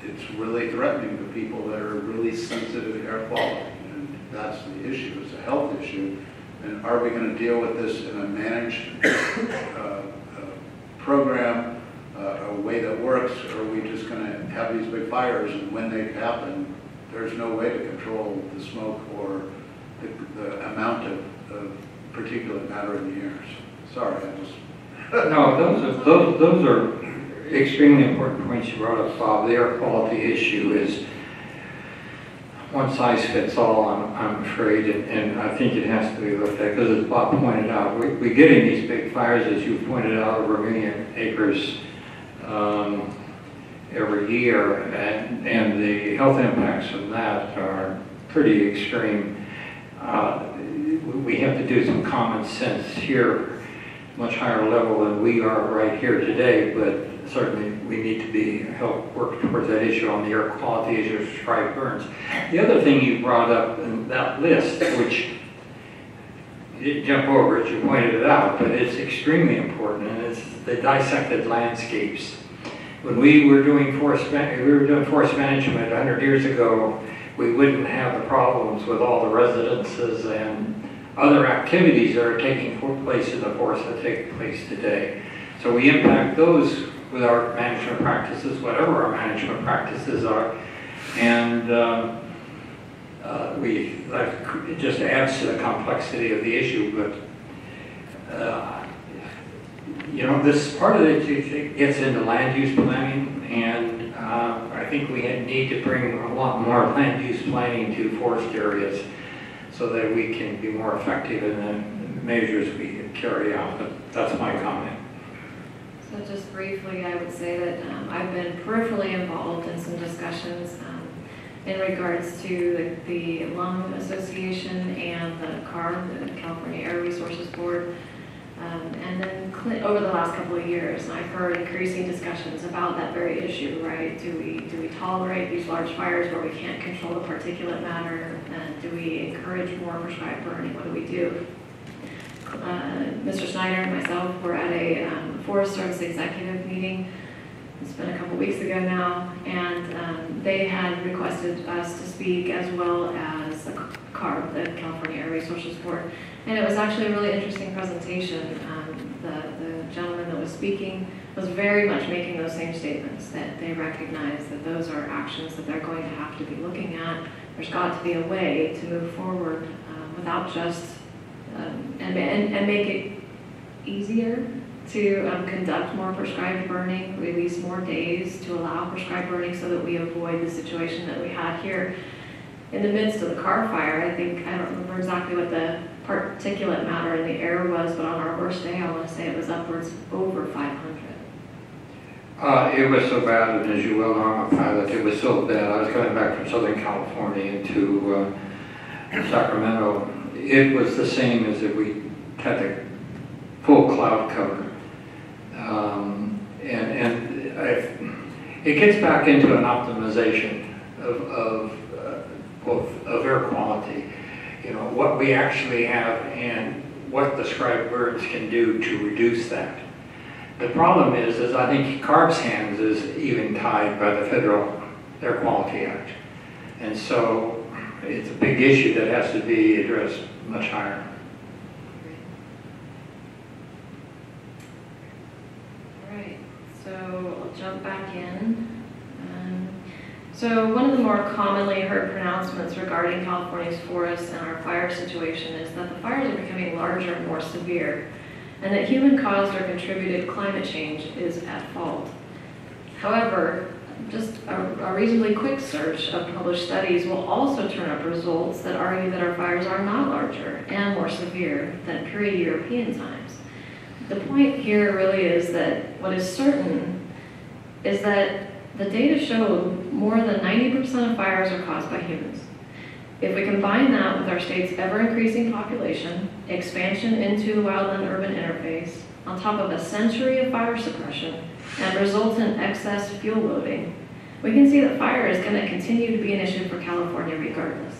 It's really threatening to people that are really sensitive to air quality, and that's the issue. It's a health issue, and are we going to deal with this in a managed program, a way that works, or are we just going to have these big fires, and when they happen, there's no way to control the smoke or the amount of particulate matter in the air? Sorry, I just... No, those are extremely important points you brought up, Bob. The air quality issue is one size fits all, I'm afraid, and I think it has to be looked at, because as Bob pointed out, we get in these big fires, as you pointed out, over 1 million acres every year, and the health impacts of that are pretty extreme. We have to do some common sense here, much higher level than we are right here today, but certainly we need to help work towards that issue on the air quality issue of prescribed burns. The other thing you brought up in that list, which you didn't jump over it, you pointed it out, but it's extremely important, and it's the dissected landscapes. When we were doing forest management 100 years ago, we wouldn't have the problems with all the residences and other activities that are taking place in the forest that take place today. So we impact those with our management practices, whatever our management practices are, and it just adds to the complexity of the issue. But you know, this part of it gets into land use planning, and I think we need to bring a lot more land use planning to forest areas so that we can be more effective in the measures we carry out. But that's my comment. So just briefly, I would say that I've been peripherally involved in some discussions in regards to the Lung Association and the CARB, the California Air Resources Board. And then over the last couple of years, I've heard increasing discussions about that very issue, right? Do we tolerate these large fires where we can't control the particulate matter? And do we encourage more prescribed burning? What do we do? Mr. Snyder and myself were at a Forest Service executive meeting. It's been a couple weeks ago now, and they had requested us to speak as well as the CARB, the California Air Resources Board. And it was actually a really interesting presentation. The gentleman that was speaking was very much making those same statements, that they recognize that those are actions that they're going to have to be looking at. There's got to be a way to move forward without just, and make it easier to conduct more prescribed burning, release more days to allow prescribed burning so that we avoid the situation that we had here in the midst of the car fire. I don't remember exactly what the particulate matter in the air was, but on our worst day, I want to say it was upwards over 500. It was so bad, and as you well know, I'm a pilot, it was so bad. I was coming back from Southern California into Sacramento. It was the same as if we had the full cloud cover. it gets back into an optimization of both of air quality, you know, what we actually have and what the scribed birds can do to reduce that. The problem is I think CARB's hands is even tied by the Federal Air Quality Act. And so it's a big issue that has to be addressed much higher. All right, so I'll jump back in. So one of the more commonly heard pronouncements regarding California's forests and our fire situation is that the fires are becoming larger and more severe, and that human-caused or contributed climate change is at fault. However, just a reasonably quick search of published studies will also turn up results that argue that our fires are not larger and more severe than pre-European times. The point here really is that what is certain is that the data show more than 90% of fires are caused by humans. If we combine that with our state's ever-increasing population, expansion into the wildland-urban interface, on top of a century of fire suppression, and resultant excess fuel loading, we can see that fire is going to continue to be an issue for California regardless.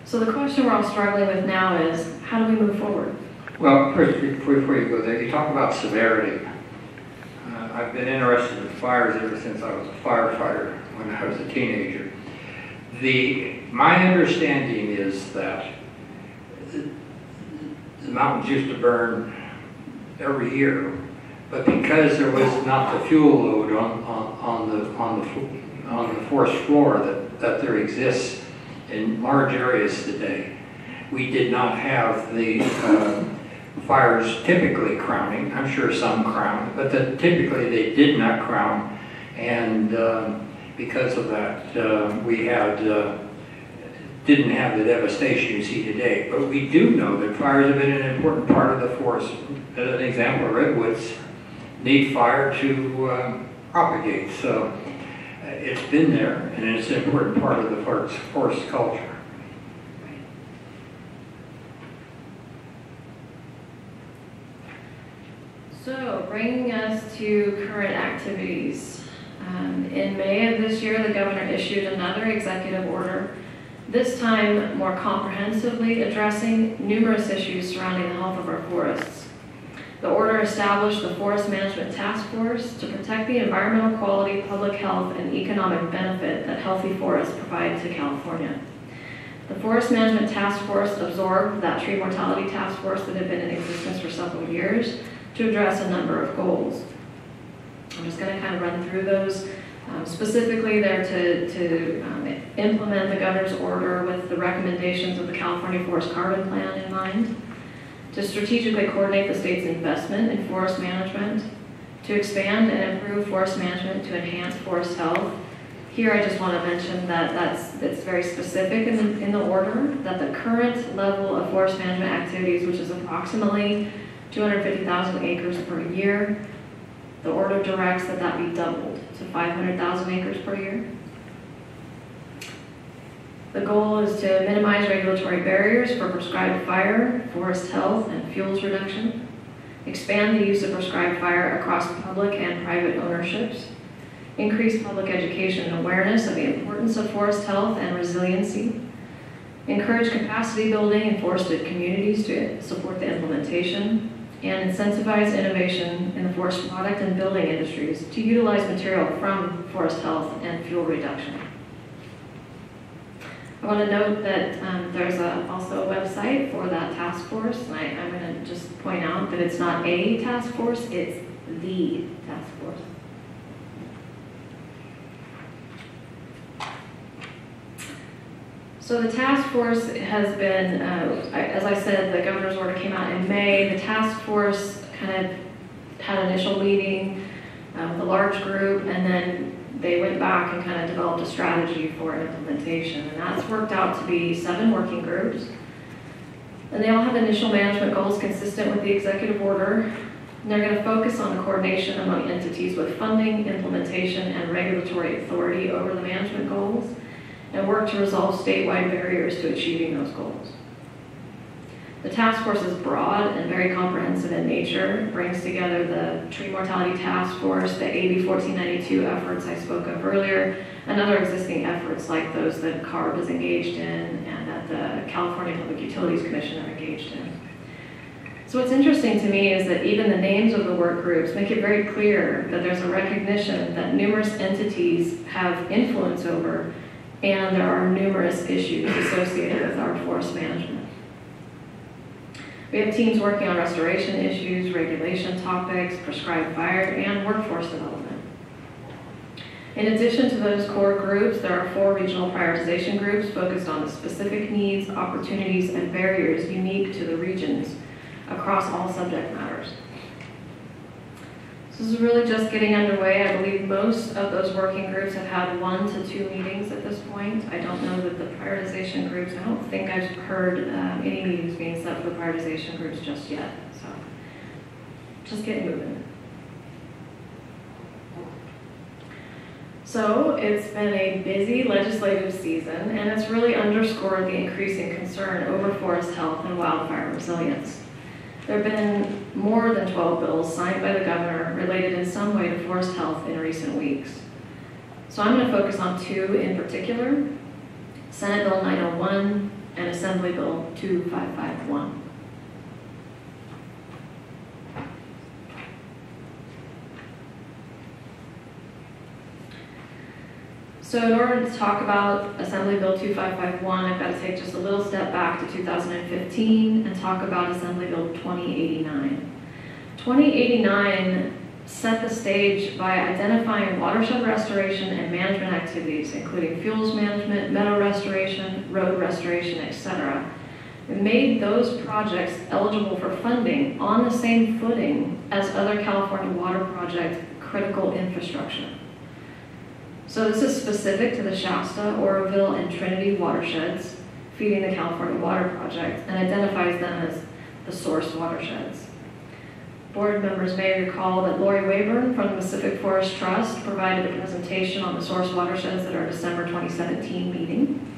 So the question we're all struggling with now is, how do we move forward? Well, first, before you go there, you talk about severity. I've been interested in fires ever since I was a firefighter when I was a teenager. My understanding is that the mountains used to burn every year, but because there was not the fuel load on the forest floor that there exists in large areas today, we did not have the fires typically crowning. I'm sure some crowned, but typically they did not crown, and because of that, we didn't have the devastation you see today. But we do know that fires have been an important part of the forest. As an example, redwoods need fire to propagate, so it's been there, and it's an important part of the forest culture. So, bringing us to current activities. In May of this year, the governor issued another executive order, this time more comprehensively addressing numerous issues surrounding the health of our forests. The order established the Forest Management Task Force to protect the environmental quality, public health, and economic benefit that healthy forests provide to California. The Forest Management Task Force absorbed that tree mortality task force that had been in existence for several years to address a number of goals. I'm just going to kind of run through those. Specifically, they're to implement the governor's order with the recommendations of the California Forest Carbon Plan in mind, to strategically coordinate the state's investment in forest management, to expand and improve forest management to enhance forest health. Here I just want to mention that that's very specific in the order, that the current level of forest management activities, which is approximately 250,000 acres per year, the order directs that be doubled to 500,000 acres per year. The goal is to minimize regulatory barriers for prescribed fire, forest health, and fuels reduction, expand the use of prescribed fire across public and private ownerships, increase public education and awareness of the importance of forest health and resiliency, encourage capacity building in forested communities to support the implementation, and incentivize innovation in the forest product and building industries to utilize material from forest health and fuel reduction. I want to note that there's also a website for that task force, and I'm going to just point out that it's not a task force, it's the task force. So the task force has been, as I said, the governor's order came out in May. The task force kind of had an initial meeting with a large group, and then they went back and kind of developed a strategy for implementation. And that's worked out to be 7 working groups. And they all have initial management goals consistent with the executive order. And they're going to focus on the coordination among entities with funding, implementation, and regulatory authority over the management goals, and work to resolve statewide barriers to achieving those goals. The task force is broad and very comprehensive in nature. It brings together the Tree Mortality Task Force, the AB 1492 efforts I spoke of earlier, and other existing efforts like those that CARB is engaged in and that the California Public Utilities Commission are engaged in. So what's interesting to me is that even the names of the work groups make it very clear that there's a recognition that numerous entities have influence over, and there are numerous issues associated with our forest management. We have teams working on restoration issues, regulation topics, prescribed fire, and workforce development. In addition to those core groups, there are 4 regional prioritization groups focused on the specific needs, opportunities, and barriers unique to the regions across all subject matters. This is really just getting underway. I believe most of those working groups have had 1 to 2 meetings at this point. I don't know that the prioritization groups, I don't think I've heard any meetings being set for the prioritization groups just yet. So just get moving. So it's been a busy legislative season, and it's really underscored the increasing concern over forest health and wildfire resilience. There have been more than 12 bills signed by the governor related in some way to forest health in recent weeks. So I'm going to focus on 2 in particular, Senate Bill 901 and Assembly Bill 2551. So in order to talk about Assembly Bill 2551, I've got to take just a little step back to 2015 and talk about Assembly Bill 2089. 2089 set the stage by identifying watershed restoration and management activities, including fuels management, meadow restoration, road restoration, etc. It made those projects eligible for funding on the same footing as other California water project critical infrastructure. So this is specific to the Shasta, Oroville, and Trinity watersheds feeding the California Water Project and identifies them as the source watersheds. Board members may recall that Lori Wayburn from the Pacific Forest Trust provided a presentation on the source watersheds at our December 2017 meeting.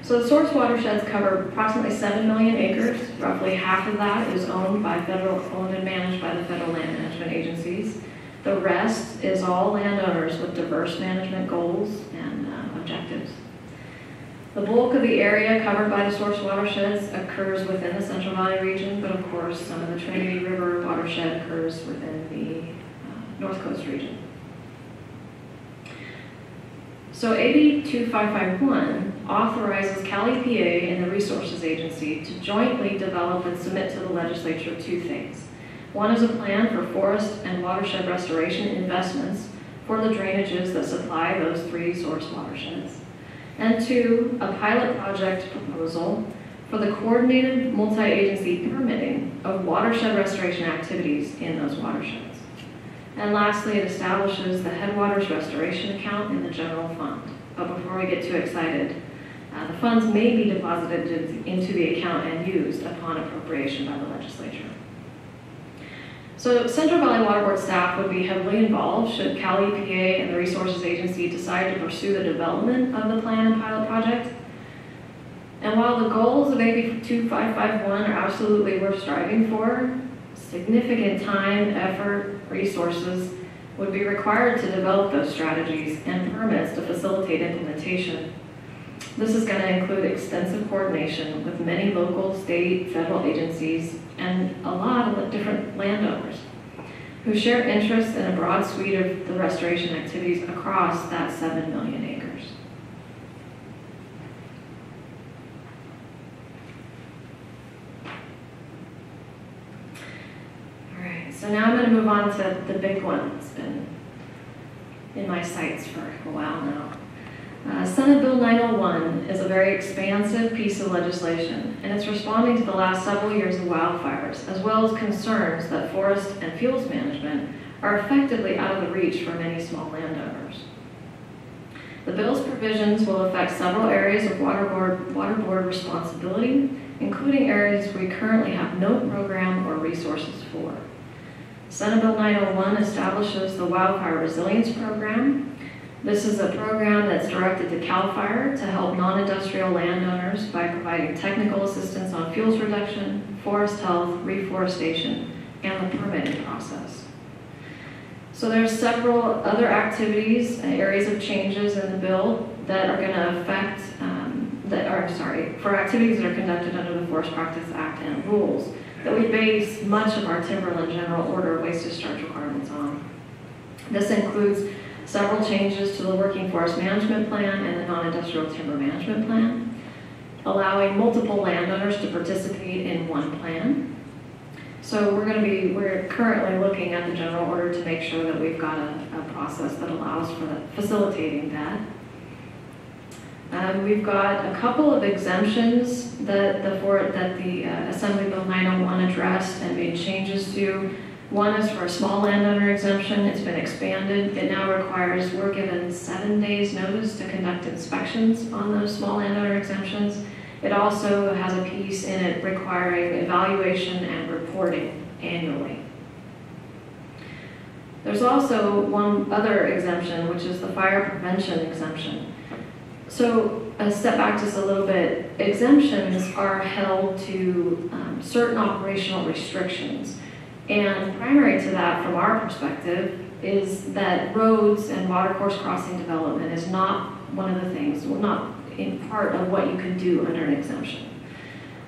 So the source watersheds cover approximately 7 million acres. Roughly half of that is owned and managed by the federal land management agencies. The rest is all landowners with diverse management goals and objectives. The bulk of the area covered by the source watersheds occurs within the Central Valley region, but of course some of the Trinity River watershed occurs within the North Coast region. So AB 2551 authorizes Cal EPA and the Resources Agency to jointly develop and submit to the legislature 2 things. One is a plan for forest and watershed restoration investments for the drainages that supply those 3 source watersheds. And 2, a pilot project proposal for the coordinated multi-agency permitting of watershed restoration activities in those watersheds. And lastly, it establishes the Headwaters Restoration Account in the general fund. But before we get too excited, the funds may be deposited into the account and used upon appropriation by the legislature. So Central Valley Water Board staff would be heavily involved should Cal EPA and the Resources Agency decide to pursue the development of the plan and pilot project. And while the goals of AB 2551 are absolutely worth striving for, significant time, effort, resources would be required to develop those strategies and permits to facilitate implementation. This is going to include extensive coordination with many local, state, federal agencies, and a lot of different landowners who share interests in a broad suite of the restoration activities across that 7 million acres. All right, so now I'm going to move on to the big one that's been in my sights for a while now. Senate Bill 901 is a very expansive piece of legislation, and it's responding to the last several years of wildfires, as well as concerns that forest and fuels management are effectively out of the reach for many small landowners. The bill's provisions will affect several areas of water board responsibility, including areas we currently have no program or resources for. Senate Bill 901 establishes the Wildfire Resilience Program, This is a program that's directed to CAL FIRE to help non-industrial landowners by providing technical assistance on fuels reduction, forest health, reforestation, and the permitting process. So there's several other activities, areas of changes in the bill that are going to affect, for activities that are conducted under the Forest Practice Act and rules that we base much of our Timberland General Order waste discharge requirements on. This includes several changes to the Working Forest Management Plan and the Non-Industrial Timber Management Plan, allowing multiple landowners to participate in one plan. So we're currently looking at the general order to make sure that we've got a process that allows for facilitating that. We've got a couple of exemptions that the Assembly Bill 901 addressed and made changes to. One is for a small landowner exemption. It's been expanded. It now requires, we're given 7 days notice to conduct inspections on those small landowner exemptions. It also has a piece in it requiring evaluation and reporting annually. There's also one other exemption, which is the fire prevention exemption. So a step back just a little bit, exemptions are held to certain operational restrictions. And primary to that, from our perspective, is that roads and watercourse crossing development is not one of the things, not in part of what you can do under an exemption.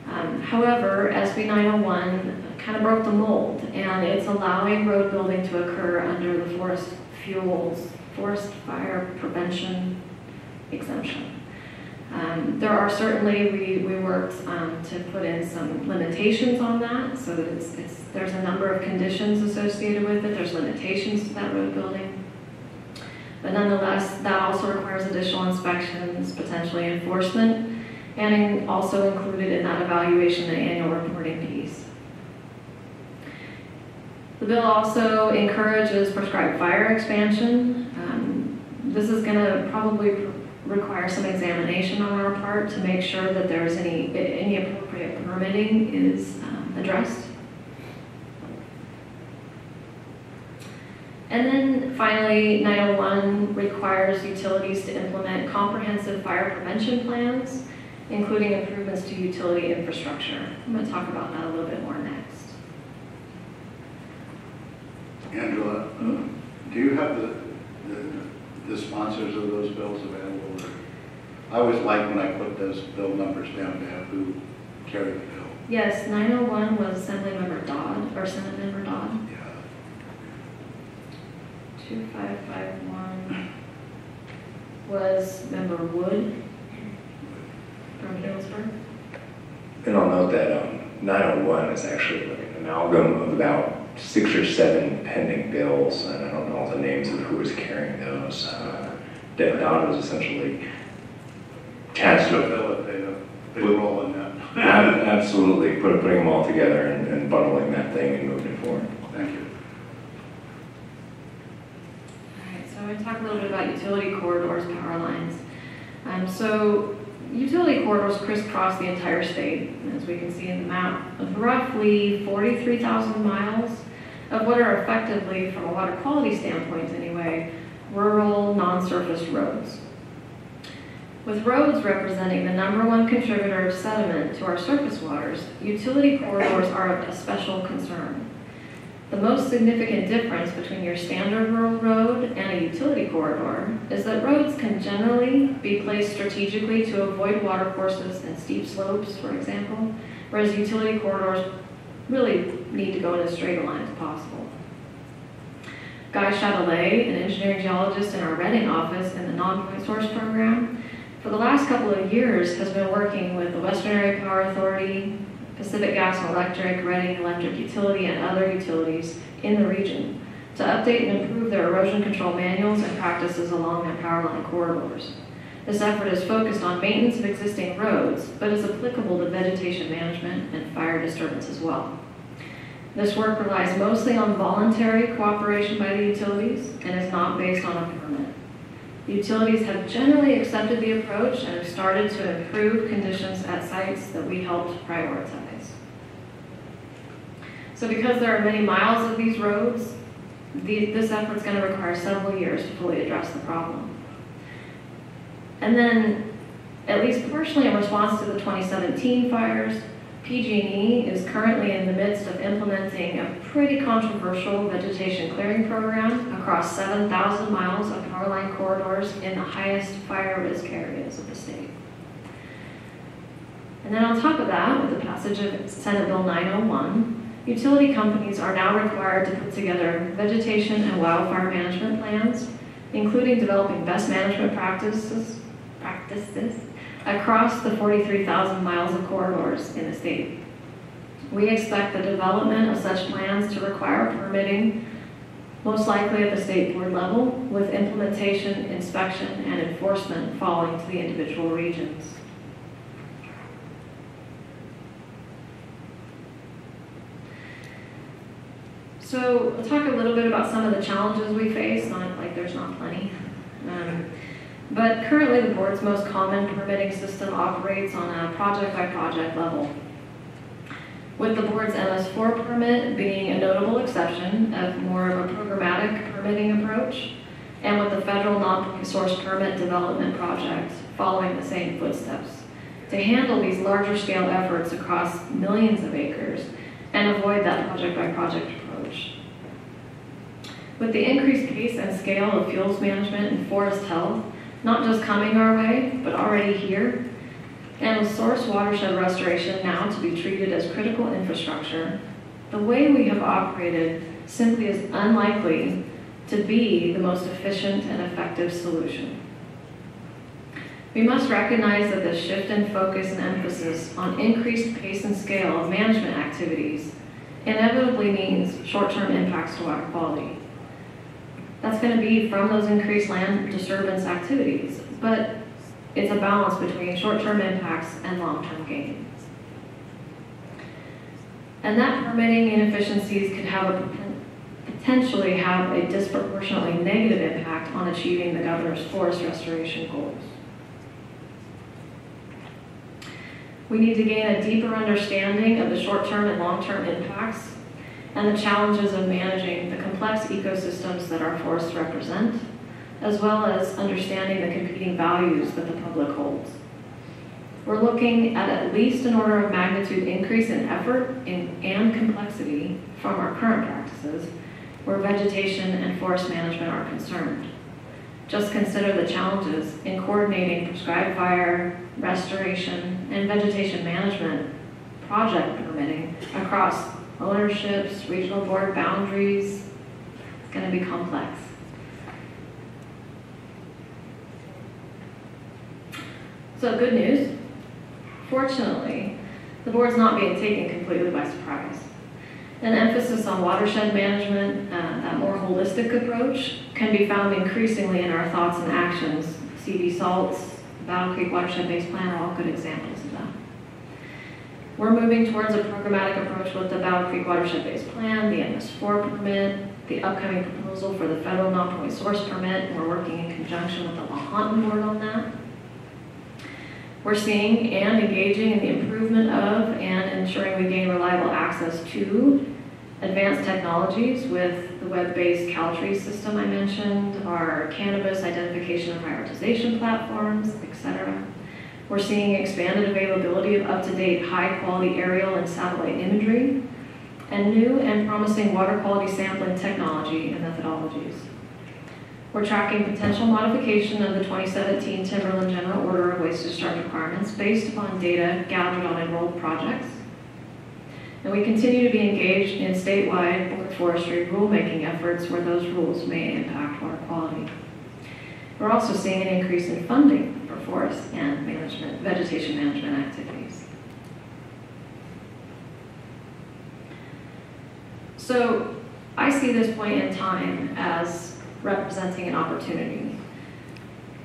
However, SB 901 kind of broke the mold, and it's allowing road building to occur under the forest fire prevention exemption. There are certainly, we worked to put in some limitations on that, so that there's a number of conditions associated with it. There's limitations to that road building. But nonetheless, that also requires additional inspections, potentially enforcement, and also included in that evaluation and annual reporting piece. The bill also encourages prescribed fire expansion. This is going to probably require some examination on our part to make sure that there's any appropriate permitting is addressed. And then finally, 901 requires utilities to implement comprehensive fire prevention plans, including improvements to utility infrastructure. I'm going to talk about that a little bit more next. Angela, do you have the sponsors of those bills available? I always like when I put those bill numbers down to have who carried the bill. Yes, 901 was Assemblymember Dodd, or Senate Member Dodd. Yeah. 2551 was Member Wood from Healdsburg. And I'll note that 901 is actually like an amalgam of about 6 or 7 pending bills, and I don't know all the names of who was carrying those. Dodd was essentially tasked with a big role in that. absolutely putting them all together and bundling that thing and moving it forward. Thank you. All right, so I'm going to talk a little bit about utility corridors, power lines. So utility corridors crisscross the entire state, as we can see in the map, of roughly 43,000 miles of what are effectively, from a water quality standpoint anyway, rural, non-surfaced roads. With roads representing the #1 contributor of sediment to our surface waters, utility corridors are of a special concern. The most significant difference between your standard rural road and a utility corridor is that roads can generally be placed strategically to avoid watercourses and steep slopes, for example, whereas utility corridors really need to go in as straight a line as possible. Guy Chatelet, an engineering geologist in our Reading office in the Non-Point Source program, for the last couple of years has been working with the Western Area Power Authority, Pacific Gas and Electric, Reading Electric Utility, and other utilities in the region to update and improve their erosion control manuals and practices along their power line corridors. This effort is focused on maintenance of existing roads, but is applicable to vegetation management and fire disturbance as well. This work relies mostly on voluntary cooperation by the utilities and is not based on a permit. The utilities have generally accepted the approach and have started to improve conditions at sites that we helped prioritize. So because there are many miles of these roads, this effort is going to require several years to fully address the problem. And then, at least partially in response to the 2017 fires, PG&E is currently in the midst of implementing a pretty controversial vegetation clearing program across 7,000 miles of power line corridors in the highest fire risk areas of the state. And then on top of that, with the passage of Senate Bill 901, utility companies are now required to put together vegetation and wildfire management plans, including developing best management practices across the 43,000 miles of corridors in the state. We expect the development of such plans to require permitting, most likely at the state board level, with implementation, inspection, and enforcement falling to the individual regions. So I'll talk a little bit about some of the challenges we face, not like there's not plenty. But currently the board's most common permitting system operates on a project-by-project level, with the board's MS4 permit being a notable exception of more of a programmatic permitting approach, and with the federal non-source permit development project following the same footsteps to handle these larger scale efforts across millions of acres and avoid that project-by-project approach. With the increased pace and scale of fuels management and forest health, not just coming our way, but already here, and with source watershed restoration now to be treated as critical infrastructure, the way we have operated simply is unlikely to be the most efficient and effective solution. We must recognize that the shift in focus and emphasis on increased pace and scale of management activities inevitably means short-term impacts to water quality. That's going to be from those increased land disturbance activities, but it's a balance between short-term impacts and long-term gains. And that permitting inefficiencies could potentially have a disproportionately negative impact on achieving the governor's forest restoration goals. We need to gain a deeper understanding of the short-term and long-term impacts and the challenges of managing the complex ecosystems that our forests represent, as well as understanding the competing values that the public holds. We're looking at least an order of magnitude increase in effort and complexity from our current practices where vegetation and forest management are concerned. Just consider the challenges in coordinating prescribed fire, restoration, and vegetation management project permitting across ownerships, regional board boundaries. It's going to be complex. So good news. Fortunately, the board's not being taken completely by surprise. An emphasis on watershed management, that more holistic approach, can be found increasingly in our thoughts and actions. CV Salts, Battle Creek Watershed-Based Plan are all good examples of that. We're moving towards a programmatic approach with the Battle Creek Watershed-Based Plan, the MS4 permit, the upcoming proposal for the federal non-point source permit, and we're working in conjunction with the Lahontan Board on that. We're seeing and engaging in the improvement of and ensuring we gain reliable access to advanced technologies with the web-based CalTree system I mentioned, our cannabis identification and prioritization platforms, etc. We're seeing expanded availability of up-to-date, high-quality aerial and satellite imagery, and new and promising water quality sampling technology and methodologies. We're tracking potential modification of the 2017 Timberland General Order of Waste Discharge Requirements based upon data gathered on enrolled projects. And we continue to be engaged in statewide board forestry rulemaking efforts where those rules may impact water quality. We're also seeing an increase in funding for forest and vegetation management activities. So I see this point in time as representing an opportunity.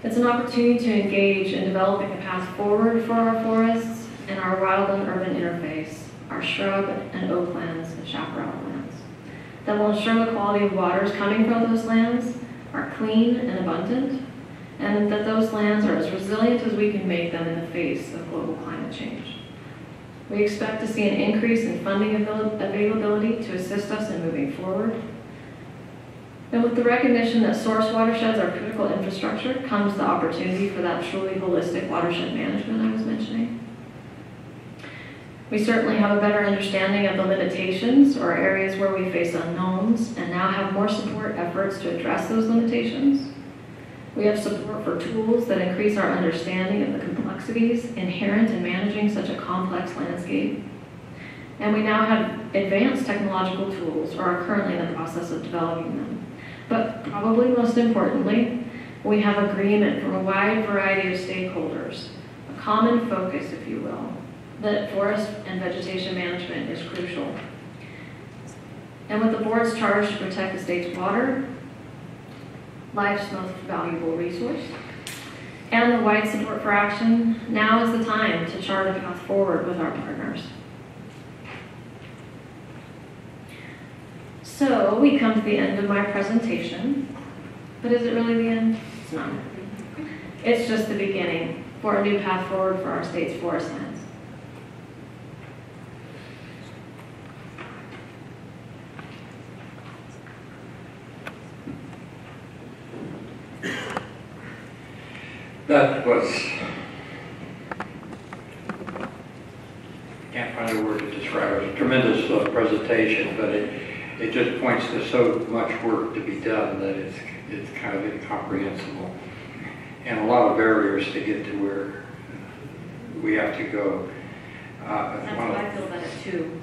It's an opportunity to engage in developing a path forward for our forests and our wild and urban interface, our shrub and oak lands and chaparral lands, that will ensure the quality of waters coming from those lands are clean and abundant, and that those lands are as resilient as we can make them in the face of global climate change. We expect to see an increase in funding availability to assist us in moving forward. And with the recognition that source watersheds are critical infrastructure comes the opportunity for that truly holistic watershed management I was mentioning. We certainly have a better understanding of the limitations or areas where we face unknowns and now have more support efforts to address those limitations. We have support for tools that increase our understanding of the complexities inherent in managing such a complex landscape. And we now have advanced technological tools or are currently in the process of developing them. But probably most importantly, we have agreement from a wide variety of stakeholders, a common focus, if you will, that forest and vegetation management is crucial. And with the board's charge to protect the state's water, life's most valuable resource, and the wide support for action, now is the time to chart a path forward with our partners. So we come to the end of my presentation, but is it really the end? It's not. It's just the beginning for a new path forward for our state's forest lands. That was, can't find a word to describe it, a tremendous presentation, but it just points to so much work to be done that it's kind of incomprehensible. And a lot of barriers to get to where we have to go. That's what I feel about it too.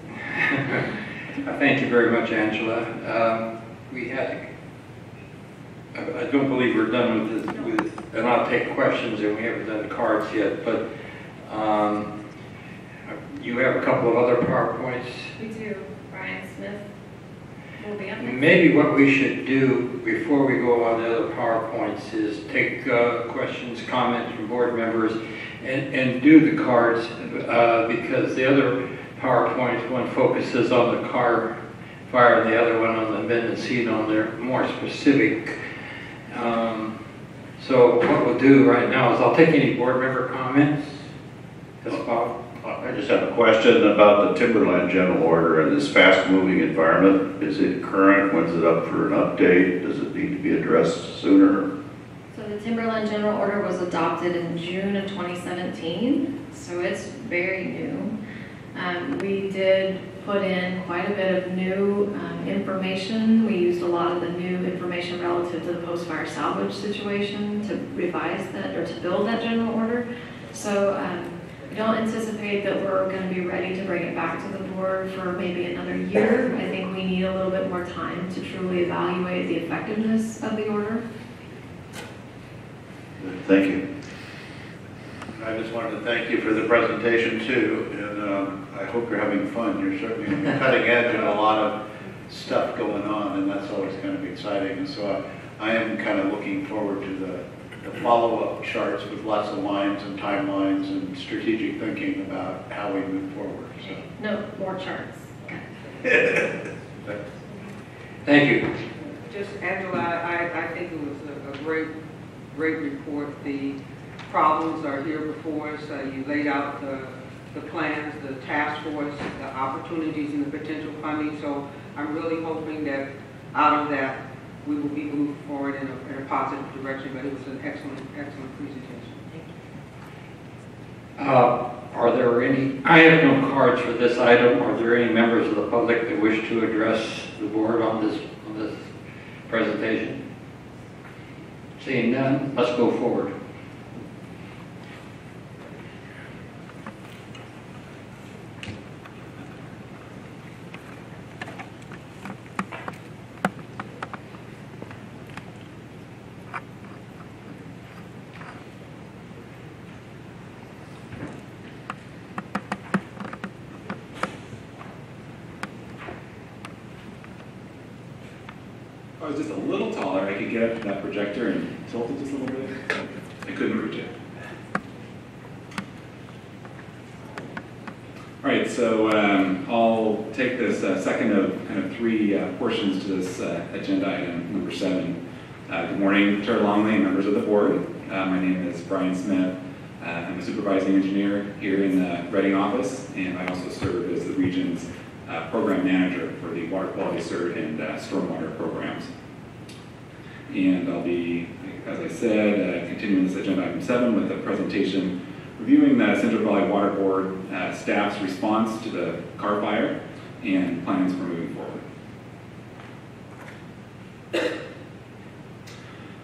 Thank you very much, Angela. I don't believe we're done with this, and I'll take questions, and we haven't done cards yet, but you have a couple of other PowerPoints. We do. Brian Smith will be up next. Maybe what we should do before we go on the other PowerPoints is take questions, comments from board members, and do the cards, because the other PowerPoint, one focuses on the car fire and the other one on the Mendocino, and they're more specific. So what we'll do right now is I'll take any board member comments. Yes, Bob? I just have a question about the Timberland General Order and this fast-moving environment. Is it current? When's it up for an update? Does it need to be addressed sooner? So the Timberland General Order was adopted in June of 2017, so it's very new. We did put in quite a bit of new information. We used a lot of the new information relative to the post-fire salvage situation to revise that, or to build that general order. So we don't anticipate that we're going to be ready to bring it back to the board for maybe another year. I think we need a little bit more time to truly evaluate the effectiveness of the order. Thank you. I just wanted to thank you for the presentation too, and I hope you're having fun. You're certainly on the cutting edge and a lot of stuff going on, and that's always kind of exciting. And so I am kind of looking forward to the follow-up charts with lots of lines and timelines and strategic thinking about how we move forward. So. No, more charts. Okay. Thank you. Just, Angela, I think it was a great report. The problems are here before us. You laid out the plans, the task force, the opportunities and the potential funding. So I'm really hoping that out of that, we will be moved forward in a positive direction, but it was an excellent presentation. Thank you. Are there any, I have no cards for this item. Are there any members of the public that wish to address the board on this presentation? Seeing none, let's go forward. I was just a little taller, I could get up to that projector and tilt it just a little bit. I couldn't reach it. All right, so I'll take this second of kind of three portions to this agenda item, number 7. Good morning, Chair Longley and members of the board. My name is Brian Smith. I'm a supervising engineer here in the Reading office, and I also serve as the region's program manager for the Water Quality Cert and Stormwater programs. And I'll be, as I said, continuing this agenda item 7 with a presentation reviewing the Central Valley Water Board staff's response to the car fire and plans for moving forward.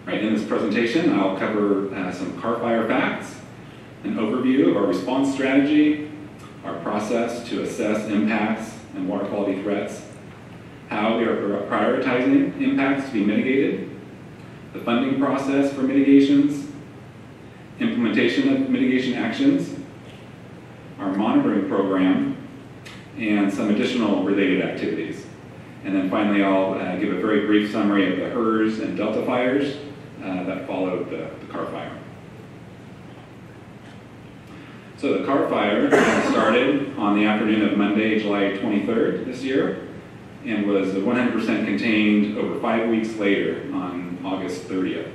Right, in this presentation, I'll cover some car fire facts, an overview of our response strategy, our process to assess impacts and water quality threats, how we are prioritizing impacts to be mitigated, the funding process for mitigations, implementation of mitigation actions, our monitoring program, and some additional related activities. And then finally, I'll give a very brief summary of the HERS and Delta fires that followed the car fire. So the car fire started on the afternoon of Monday, July 23rd this year, and was 100% contained over 5 weeks later on August 30th.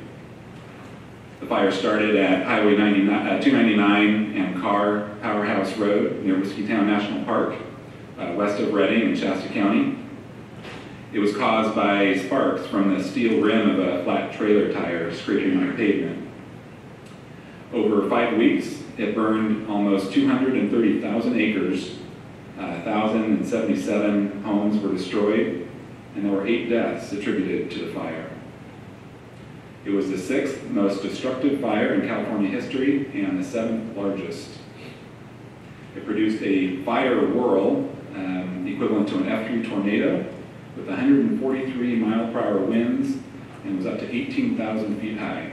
The fire started at Highway 299 and Carr Powerhouse Road near Whiskeytown National Park, west of Redding in Shasta County. It was caused by sparks from the steel rim of a flat trailer tire scraping on pavement. Over 5 weeks, it burned almost 230,000 acres, 1,077 homes were destroyed, and there were 8 deaths attributed to the fire. It was the 6th most destructive fire in California history and the 7th largest. It produced a fire whirl equivalent to an F3 tornado with 143 mile-per-hour winds and was up to 18,000 feet high.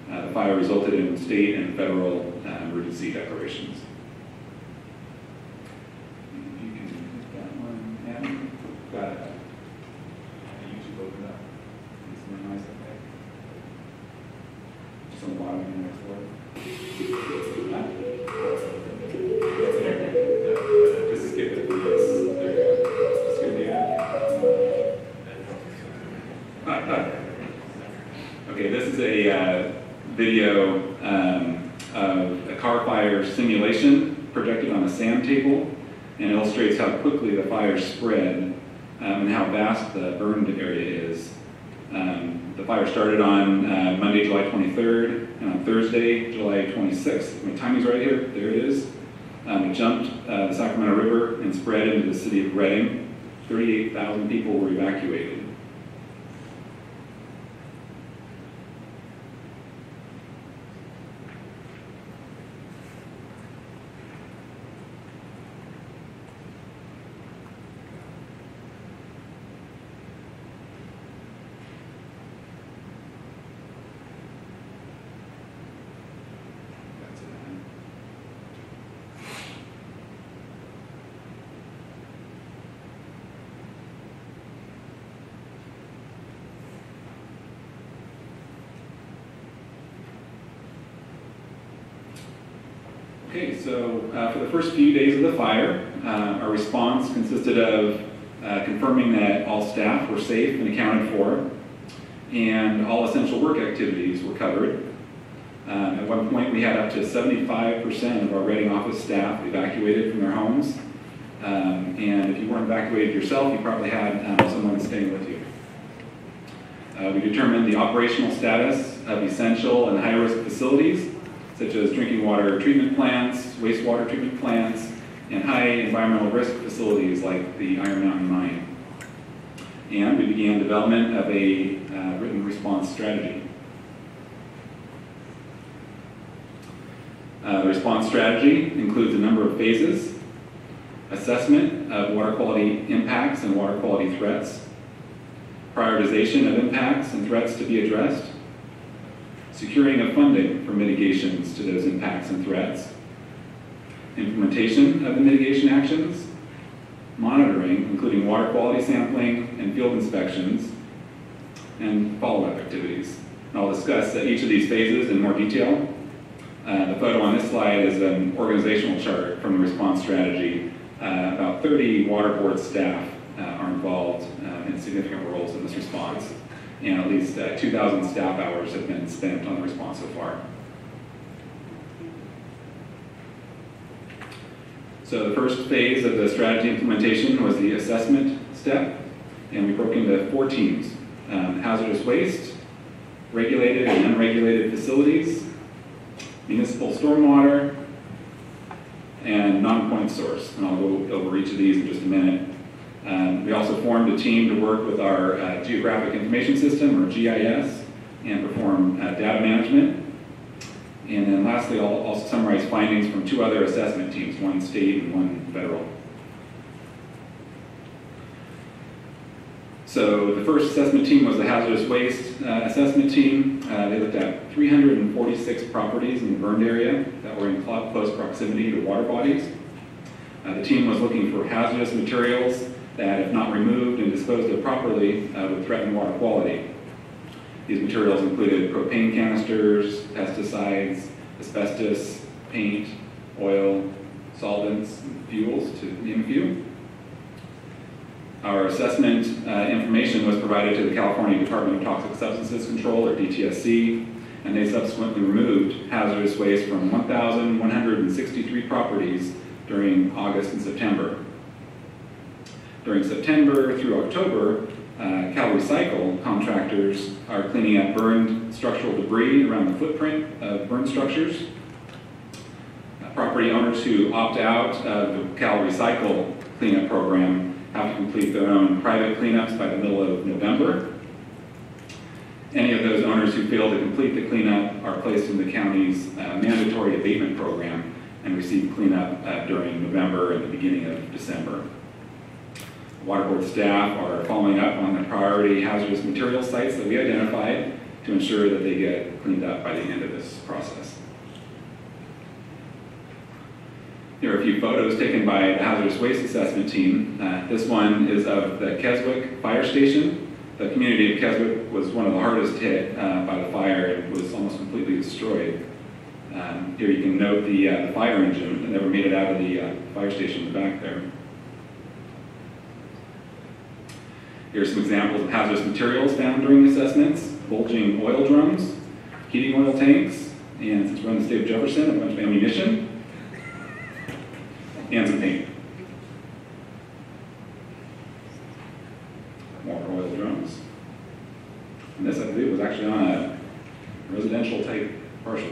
The fire resulted in state and federal emergency declarations. If you can hit that one, Adam. Got it. YouTube open up. Can you minimize that back? Just on the bottom of the next one. Just skip it. Yes. There you go. Just skip the ad. Okay, this is a video of a car fire simulation projected on a sand table and illustrates how quickly the fire spread and how vast the burned area is. The fire started on Monday, July 23rd, and on Thursday, July 26th. My timing's right here. There it is. It jumped the Sacramento River and spread into the city of Redding. 38,000 people were evacuated. Okay, so for the first few days of the fire, our response consisted of confirming that all staff were safe and accounted for, and all essential work activities were covered. At one point, we had up to 75% of our Redding office staff evacuated from their homes, and if you weren't evacuated yourself, you probably had someone staying with you. We determined the operational status of essential and high-risk facilities, such as drinking water treatment plants, wastewater treatment plants, and high environmental risk facilities like the Iron Mountain Mine. And we began development of a written response strategy. The response strategy includes a number of phases: assessment of water quality impacts and water quality threats, prioritization of impacts and threats to be addressed, securing of funding for mitigations to those impacts and threats, implementation of the mitigation actions, monitoring, including water quality sampling and field inspections, and follow-up activities. And I'll discuss each of these phases in more detail. The photo on this slide is an organizational chart from the response strategy. About 30 water board staff are involved in significant roles in this response, and at least 2,000 staff hours have been spent on the response so far. So the first phase of the strategy implementation was the assessment step, and we broke into 4 teams. hazardous waste, regulated and unregulated facilities, municipal stormwater, and non-point source. And I'll go over each of these in just a minute. We also formed a team to work with our Geographic Information System, or GIS, and perform data management. And then lastly, I'll also summarize findings from 2 other assessment teams, one state and one federal. So the first assessment team was the hazardous waste assessment team. They looked at 346 properties in the burned area that were in close proximity to water bodies. The team was looking for hazardous materials that, if not removed and disposed of properly, would threaten water quality. These materials included propane canisters, pesticides, asbestos, paint, oil, solvents, and fuels, to name a few. Our assessment information was provided to the California Department of Toxic Substances Control, or DTSC, and they subsequently removed hazardous waste from 1,163 properties during August and September. During September through October, Cal Recycle contractors are cleaning up burned structural debris around the footprint of burned structures. Property owners who opt out of the Cal Recycle cleanup program have to complete their own private cleanups by the middle of November. Any of those owners who fail to complete the cleanup are placed in the county's mandatory abatement program and receive cleanup during November and the beginning of December. Water Board staff are following up on the priority hazardous material sites that we identified to ensure that they get cleaned up by the end of this process. Here are a few photos taken by the hazardous waste assessment team. This one is of the Keswick fire station. The community of Keswick was one of the hardest hit by the fire and was almost completely destroyed. Here you can note the fire engine that never made it out of the fire station in the back there. Here are some examples of hazardous materials found during assessments: bulging oil drums, heating oil tanks, and since we're in the state of Jefferson, a bunch of ammunition, and some paint. More oil drums. And this, I believe, was actually on a residential type parcel.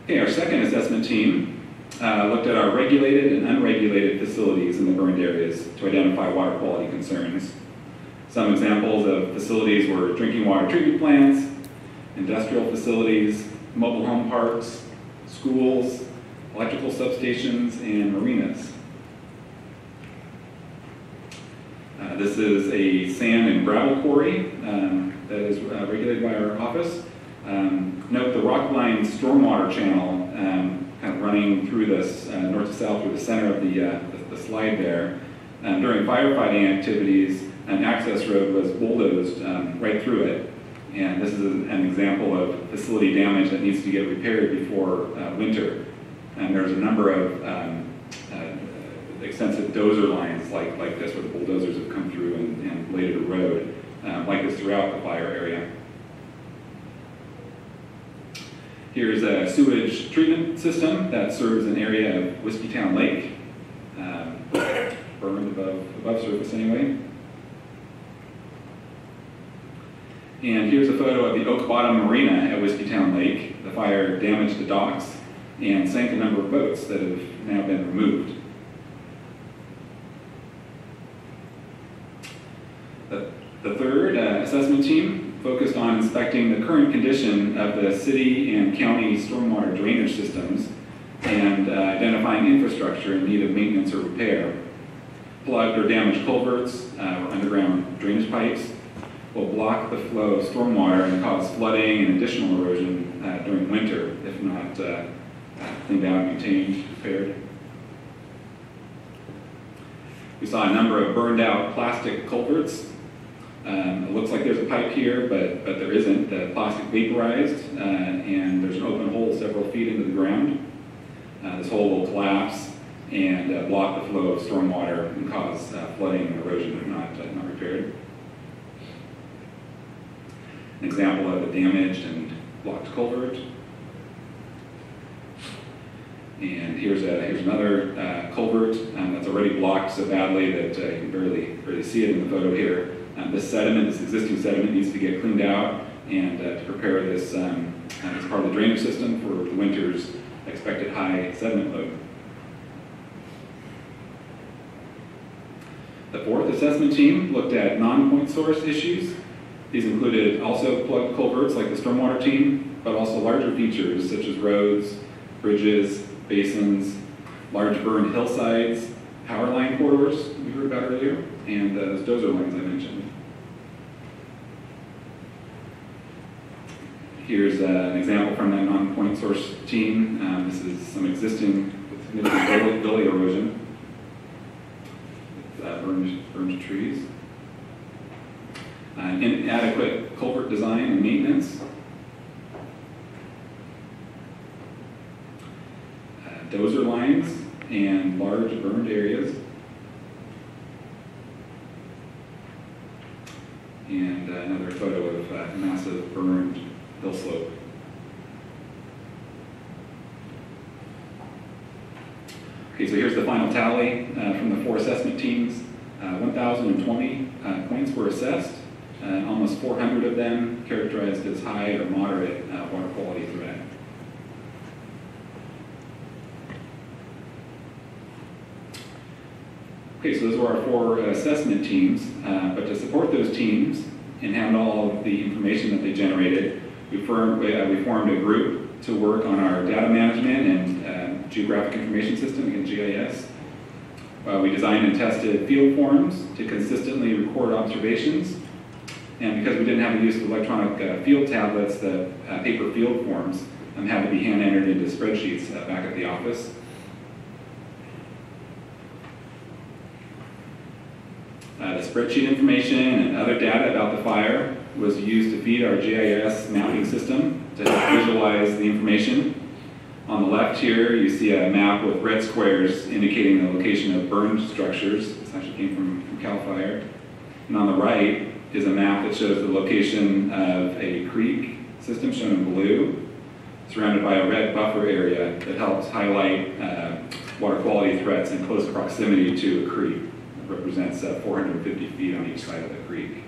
Okay, our second assessment team looked at our regulated and unregulated facilities in the burned areas to identify water quality concerns. Some examples of facilities were drinking water treatment plants, industrial facilities, mobile home parks, schools, electrical substations, and marinas. This is a sand and gravel quarry that is regulated by our office. Note the rockline stormwater channel kind of running through this north to south through the center of the slide there. During firefighting activities, an access road was bulldozed right through it. And this is an example of facility damage that needs to get repaired before winter. And there's a number of extensive dozer lines like this, where the bulldozers have come through and bladed a road, like this throughout the fire area. Here's a sewage treatment system that serves an area of Whiskeytown Lake, burned above surface anyway. And here's a photo of the Oak Bottom Marina at Whiskeytown Lake. The fire damaged the docks and sank a number of boats that have now been removed. The third assessment team focused on inspecting the current condition of the city and county stormwater drainage systems and identifying infrastructure in need of maintenance or repair. Plugged or damaged culverts or underground drainage pipes will block the flow of stormwater and cause flooding and additional erosion during winter if not cleaned out, maintained, repaired. We saw a number of burned out plastic culverts. It looks like there's a pipe here, but there isn't. The plastic vaporized, and there's an open hole several feet into the ground. This hole will collapse and block the flow of stormwater and cause flooding and erosion if not repaired. An example of a damaged and blocked culvert. And here's another culvert that's already blocked so badly that you can barely see it in the photo here. This existing sediment needs to get cleaned out and to prepare this as part of the drainage system for the winter's expected high sediment load. The fourth assessment team looked at non-point source issues. These included also plugged culverts like the stormwater team, but also larger features such as roads, bridges, basins, large burned hillsides, power line corridors we heard about earlier, and those dozer lines I mentioned. Here's an example from that non-point source team. This is some existing significant gully erosion with burned trees. Inadequate culvert design and maintenance. Dozer lines and large burned areas. And another photo of massive burned hill slope. Okay, so here's the final tally from the 4 assessment teams. 1,020 points were assessed. Almost 400 of them characterized as high or moderate water quality threat. Okay, so those were our 4 assessment teams, but to support those teams and handle all of the information that they generated, we formed a group to work on our data management and geographic information system, again GIS. We designed and tested field forms to consistently record observations. And because we didn't have the use of electronic field tablets, the paper field forms had to be hand entered into spreadsheets back at the office. The spreadsheet information and other data about the fire was used to feed our GIS mapping system to help visualize the information. On the left here, you see a map with red squares indicating the location of burned structures. This actually came from CAL FIRE. And on the right is a map that shows the location of a creek system shown in blue, surrounded by a red buffer area that helps highlight water quality threats in close proximity to a creek. It represents 450 feet on each side of the creek.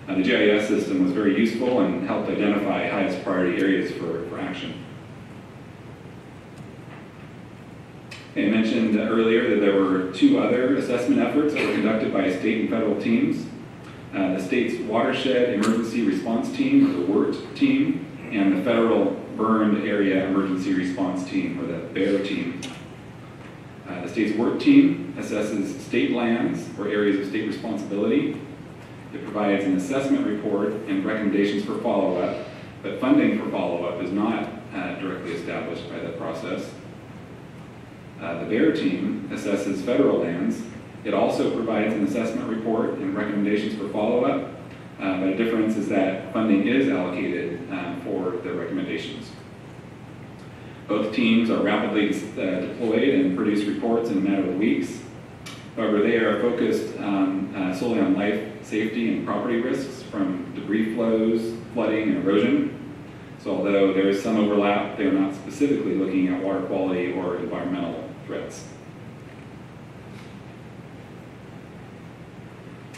The GIS system was very useful and helped identify highest priority areas for action. I mentioned earlier that there were 2 other assessment efforts that were conducted by state and federal teams. The state's Watershed Emergency Response Team, or the WERT team, and the federal Burned Area Emergency Response Team, or the BEAR team. The state's WERT team assesses state lands or areas of state responsibility. It provides an assessment report and recommendations for follow-up, but funding for follow-up is not directly established by that process. The BEAR team assesses federal lands. It also provides an assessment report and recommendations for follow-up, but a difference is that funding is allocated for the recommendations. Both teams are rapidly deployed and produce reports in a matter of weeks. However, they are focused solely on life safety and property risks from debris flows, flooding, and erosion. So although there is some overlap, they are not specifically looking at water quality or environmental threats.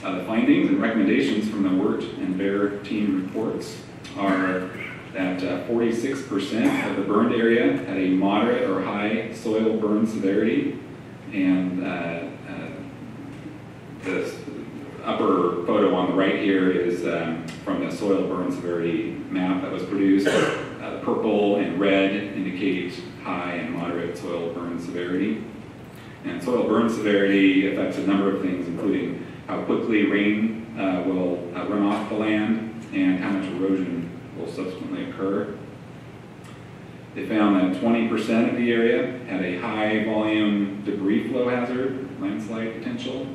The findings and recommendations from the WERT and BEAR team reports are that 46% of the burned area had a moderate or high soil burn severity, and the upper photo on the right here is from the soil burn severity map that was produced. The purple and red indicate high and moderate soil burn severity. And soil burn severity affects a number of things, including how quickly rain will run off the land and how much erosion will subsequently occur. They found that 20% of the area had a high volume debris flow hazard, landslide potential.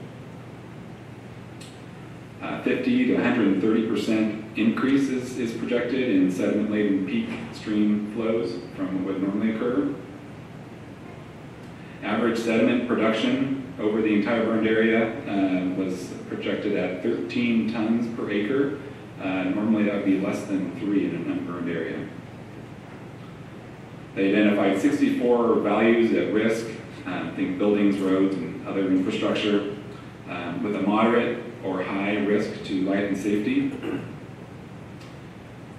50 to 130% increase is projected in sediment-laden peak stream flows from what would normally occur. Average sediment production over the entire burned area was projected at 13 tons per acre. Normally that would be less than 3 in an unburned area. They identified 64 values at risk, think buildings, roads, and other infrastructure, with a moderate or high risk to life and safety.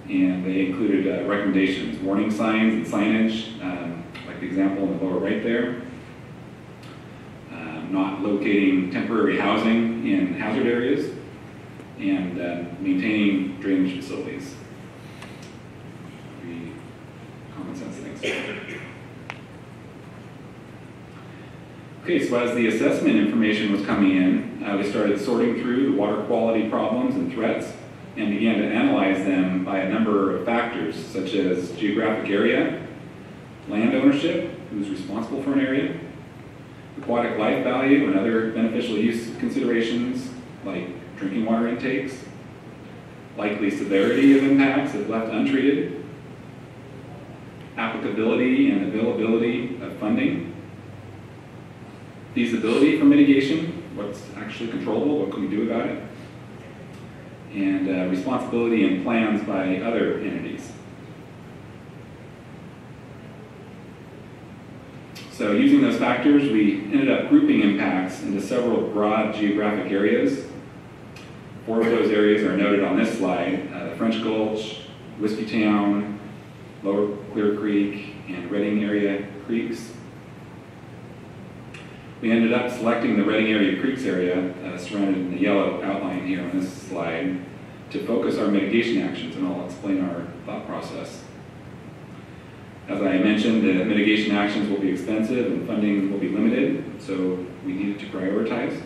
And they included recommendations, warning signs and signage, like the example in the lower right there. Not locating temporary housing in hazard areas, and maintaining drainage facilities. Pretty common sense things. Okay, so as the assessment information was coming in, we started sorting through the water quality problems and threats, and began to analyze them by a number of factors, such as geographic area, land ownership, who's responsible for an area, aquatic life value and other beneficial use considerations like drinking water intakes, likely severity of impacts if left untreated, applicability and availability of funding, feasibility for mitigation, what's actually controllable, what can we do about it, and responsibility and plans by other entities. So using those factors, we ended up grouping impacts into several broad geographic areas. 4 of those areas are noted on this slide: the French Gulch, Whiskeytown, Lower Clear Creek, and Redding area creeks. We ended up selecting the Redding area creeks area, surrounded in the yellow outline here on this slide, to focus our mitigation actions, and I'll explain our thought process. As I mentioned, the mitigation actions will be expensive and funding will be limited, so we needed to prioritize.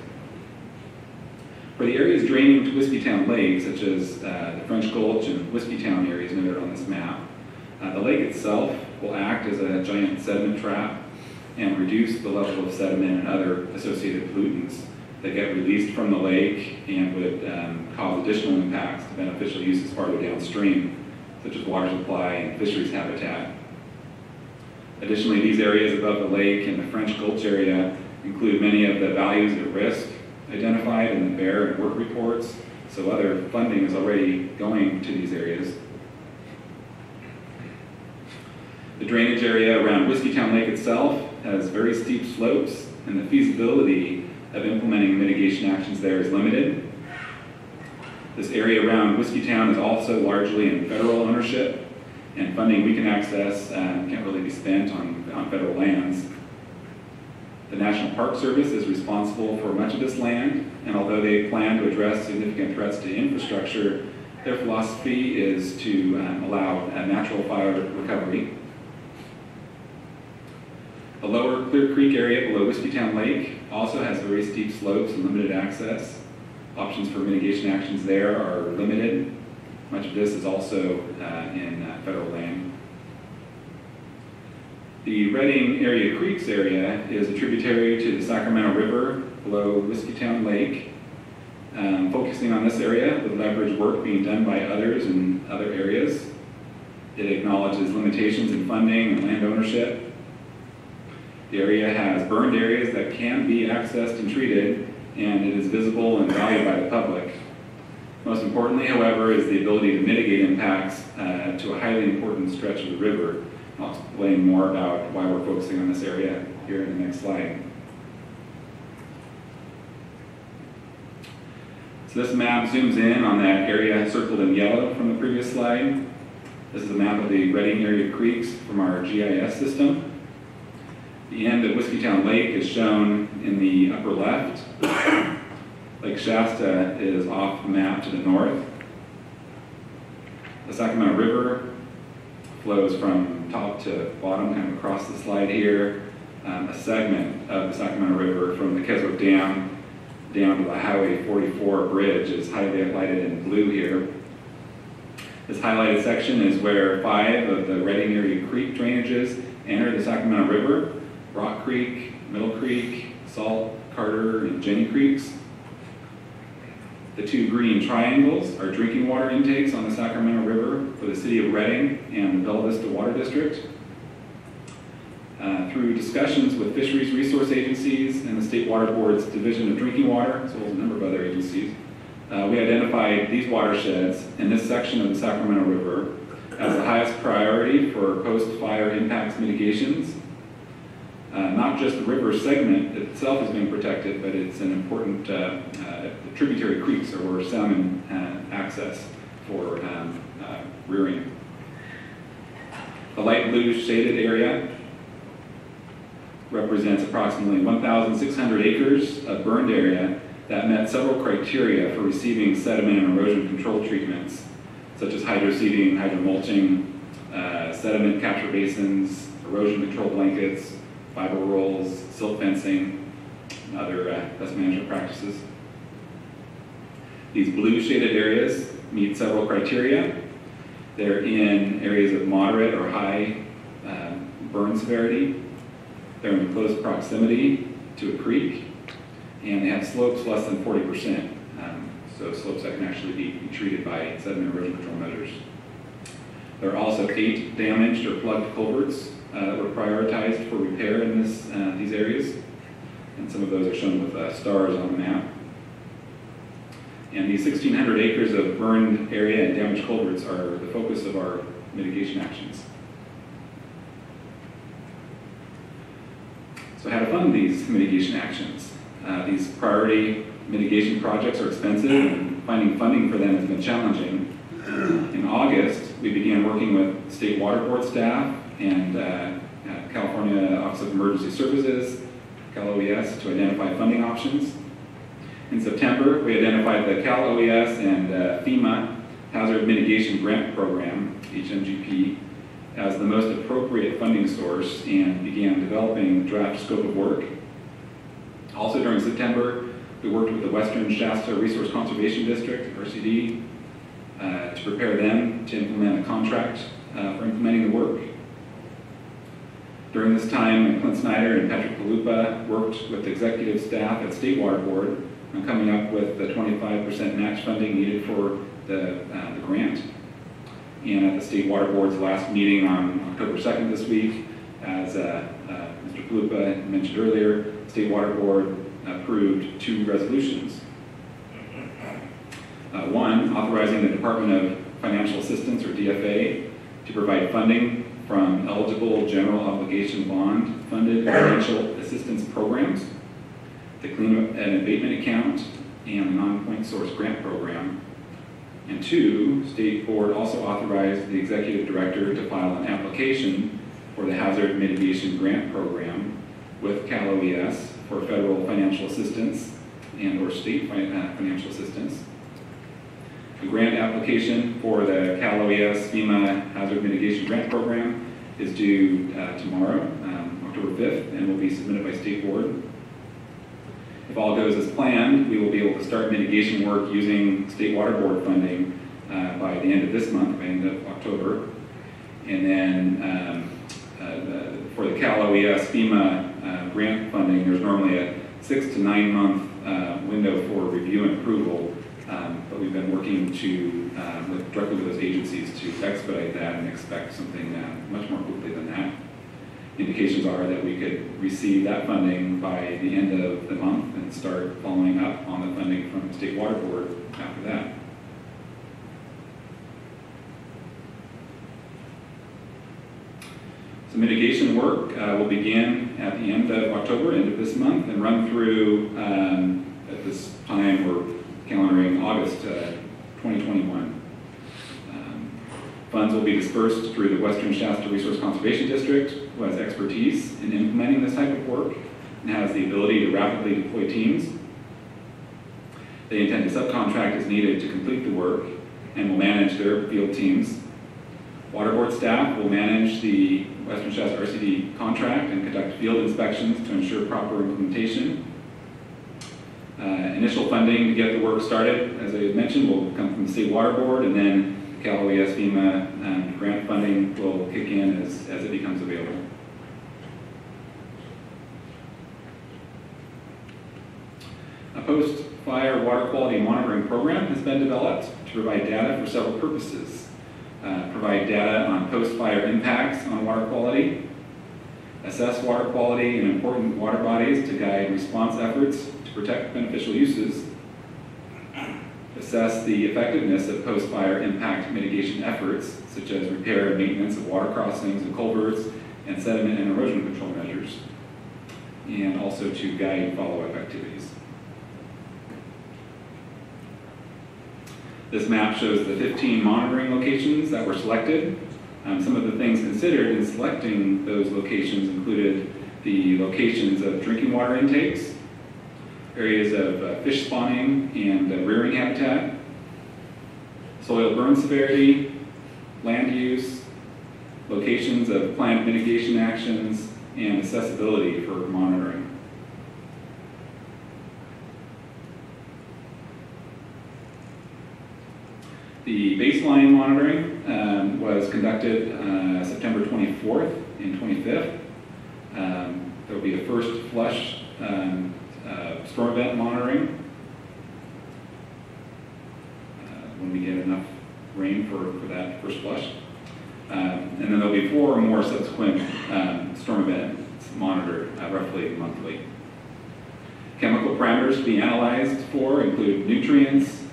For the areas draining to Whiskeytown Lake, such as the French Gulch and Whiskeytown areas noted on this map, the lake itself will act as a giant sediment trap and reduce the level of sediment and other associated pollutants that get released from the lake and would cause additional impacts to beneficial uses farther downstream, such as water supply and fisheries habitat. Additionally, these areas above the lake and the French Gulch area include many of the values at risk identified in the BEAR and work reports, so other funding is already going to these areas. The drainage area around Whiskeytown Lake itself has very steep slopes, and the feasibility of implementing mitigation actions there is limited. This area around Whiskeytown is also largely in federal ownership, and funding we can access can't really be spent on federal lands. The National Park Service is responsible for much of this land, and although they plan to address significant threats to infrastructure, their philosophy is to allow natural fire recovery. The lower Clear Creek area below Whiskeytown Lake also has very steep slopes and limited access. Options for mitigation actions there are limited. Much of this is also in federal land. The Redding area creeks area is a tributary to the Sacramento River below Whiskeytown Lake. Focusing on this area would leverage work being done by others in other areas. It acknowledges limitations in funding and land ownership. The area has burned areas that can be accessed and treated, and it is visible and valued by the public. Most importantly, however, is the ability to mitigate impacts to a highly important stretch of the river. I'll explain more about why we're focusing on this area here in the next slide. So this map zooms in on that area circled in yellow from the previous slide. This is a map of the Redding area creeks from our GIS system. The end of Whiskeytown Lake is shown in the upper left. Lake Shasta is off the map to the north. The Sacramento River flows from top to bottom, kind of across the slide here. A segment of the Sacramento River from the Keswick Dam down to the Highway 44 bridge is highlighted in blue here. This highlighted section is where 5 of the Redding area creek drainages enter the Sacramento River: Rock Creek, Middle Creek, Salt, Carter, and Jenny Creeks. The 2 green triangles are drinking water intakes on the Sacramento River for the city of Redding and the Bella Vista Water District. Through discussions with fisheries resource agencies and the State Water Board's Division of Drinking Water, as well as a number of other agencies, we identified these watersheds in this section of the Sacramento River as the highest priority for post-fire impacts mitigations. Not just the river segment itself is being protected, but it's an important tributary creeks or where salmon access for rearing. The light blue shaded area represents approximately 1,600 acres of burned area that met several criteria for receiving sediment and erosion control treatments, such as hydroseeding, hydromulching, sediment capture basins, erosion control blankets, fiber rolls, silt fencing, and other pest management practices. These blue shaded areas meet several criteria. They're in areas of moderate or high burn severity. They're in close proximity to a creek, and they have slopes less than 40%. So slopes that can actually be treated by sediment erosion control measures. There are also 8 damaged or plugged culverts that were prioritized for repair in these areas, and some of those are shown with stars on the map. And these 1,600 acres of burned area and damaged culverts are the focus of our mitigation actions. So how to fund these mitigation actions? These priority mitigation projects are expensive, and finding funding for them has been challenging. In August, we began working with State Water Board staff and California Office of Emergency Services, Cal OES, to identify funding options. In September, we identified the Cal OES and FEMA Hazard Mitigation Grant Program, HMGP, as the most appropriate funding source and began developing draft scope of work. Also during September, we worked with the Western Shasta Resource Conservation District, RCD, to prepare them to implement a contract for implementing the work. During this time, Clint Snyder and Patrick Palupa worked with executive staff at State Water Board on coming up with the 25% match funding needed for the grant. And at the State Water Board's last meeting on October 2nd this week, as Mr. Palupa mentioned earlier, State Water Board approved 2 resolutions. One, authorizing the Department of Financial Assistance, or DFA, to provide funding from eligible general obligation bond funded financial assistance programs, the cleanup and abatement account, and the non-point source grant program. And 2, State Board also authorized the Executive Director to file an application for the Hazard Mitigation Grant Program with Cal OES for federal financial assistance and or state financial assistance. The grant application for the Cal OES FEMA Hazard Mitigation Grant Program is due tomorrow, October 5th, and will be submitted by State Board. If all goes as planned, we will be able to start mitigation work using State Water Board funding by the end of this month, by the end of October. And then for the Cal OES FEMA grant funding, there's normally a 6 to 9 month window for review and approval, but we've been working directly with those agencies to expedite that and expect something much more quickly than that. Indications are that we could receive that funding by the end of the month and start following up on the funding from the State Water Board after that. So mitigation work will begin at the end of October, end of this month, and run through, at this time, we're calendaring August 2021. Funds will be dispersed through the Western Shasta Resource Conservation District, who has expertise in implementing this type of work and has the ability to rapidly deploy teams. They intend to subcontract as needed to complete the work and will manage their field teams. Water Board staff will manage the Western Shasta RCD contract and conduct field inspections to ensure proper implementation. Initial funding to get the work started, as I mentioned, will come from the State Water Board, and then Cal OES FEMA grant funding will kick in as it becomes available. A post-fire water quality monitoring program has been developed to provide data for several purposes. Provide data on post-fire impacts on water quality, assess water quality in important water bodies to guide response efforts to protect beneficial uses, assess the effectiveness of post-fire impact mitigation efforts, such as repair and maintenance of water crossings and culverts, and sediment and erosion control measures, and also to guide follow-up activities. This map shows the 15 monitoring locations that were selected. Some of the things considered in selecting those locations included the locations of drinking water intakes, areas of fish spawning and rearing habitat, soil burn severity, land use, locations of planned mitigation actions, and accessibility for monitoring. The baseline monitoring was conducted September 24th and 25th. There will be a first flush storm event monitoring when we get enough rain for that first flush. And then there'll be 4 more subsequent storm events monitored roughly monthly. Chemical parameters to be analyzed for include nutrients,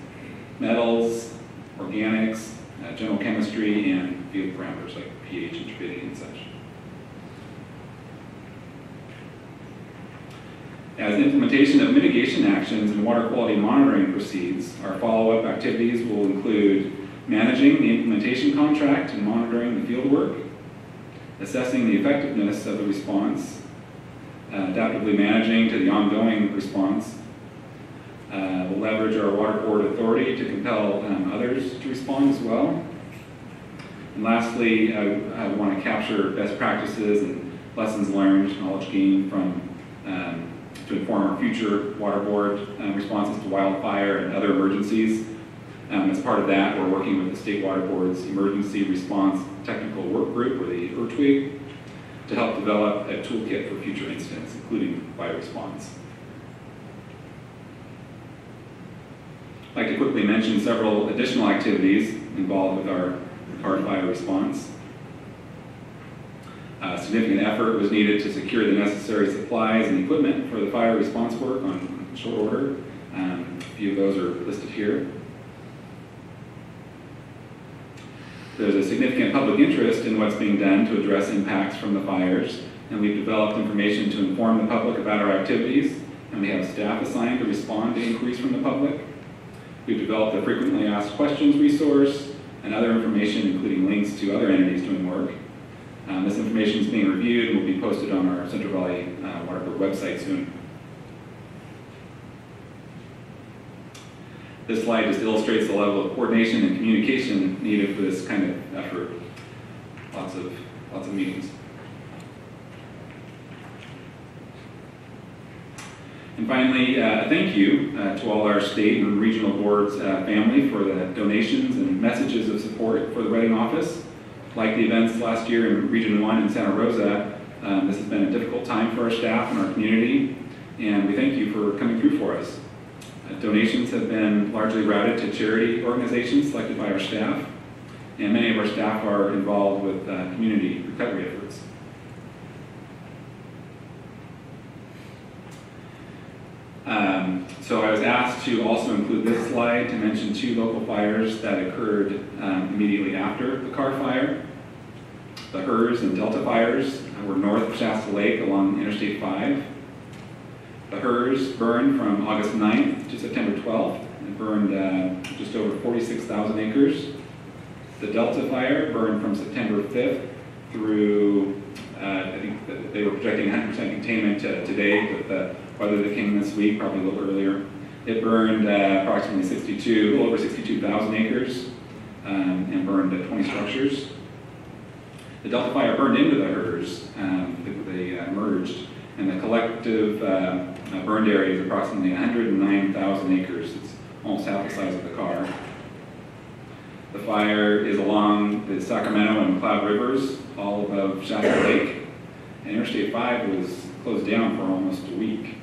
metals, organics, general chemistry, and field parameters like pH and turbidity and such. As implementation of mitigation actions and water quality monitoring proceeds, our follow-up activities will include managing the implementation contract and monitoring the field work, assessing the effectiveness of the response, adaptively managing to the ongoing response. We'll leverage our water board authority to compel others to respond as well. And lastly, I want to capture best practices and lessons learned, knowledge gained from to inform our future water board responses to wildfire and other emergencies. As part of that, we're working with the State Water Board's Emergency Response Technical Work Group, or the ERTWIG, to help develop a toolkit for future incidents, including fire response. I'd like to quickly mention several additional activities involved with our CAR fire response. Significant effort was needed to secure the necessary supplies and equipment for the fire response work on short order. A few of those are listed here. There's a significant public interest in what's being done to address impacts from the fires, and we've developed information to inform the public about our activities, and we have staff assigned to respond to inquiries from the public. We've developed a frequently asked questions resource and other information, including links to other entities doing work. This information is being reviewed and will be posted on our Central Valley Water Board website soon. This slide just illustrates the level of coordination and communication needed for this kind of effort. Lots of meetings. And finally, thank you to all our state and regional boards family for the donations and messages of support for the Reading office. Like the events last year in Region 1 in Santa Rosa, this has been a difficult time for our staff and our community, and we thank you for coming through for us. Donations have been largely routed to charity organizations selected by our staff, and many of our staff are involved with community recovery efforts. So I was asked to also include this slide to mention 2 local fires that occurred immediately after the Carr fire. The HERS and Delta fires were north of Shasta Lake along Interstate 5. The HERS burned from August 9th to September 12th and burned just over 46,000 acres. The Delta fire burned from September 5th through, I think they were projecting 100% containment today, but the weather that came this week, probably a little earlier. It burned approximately a little over 62,000 acres and burned 20 structures. The Delta fire burned into the HERS. They merged, and the collective burned area is approximately 109,000 acres. It's almost half the size of the car. The fire is along the Sacramento and McCloud rivers, all above Shasta Lake, and Interstate 5 was closed down for almost a week.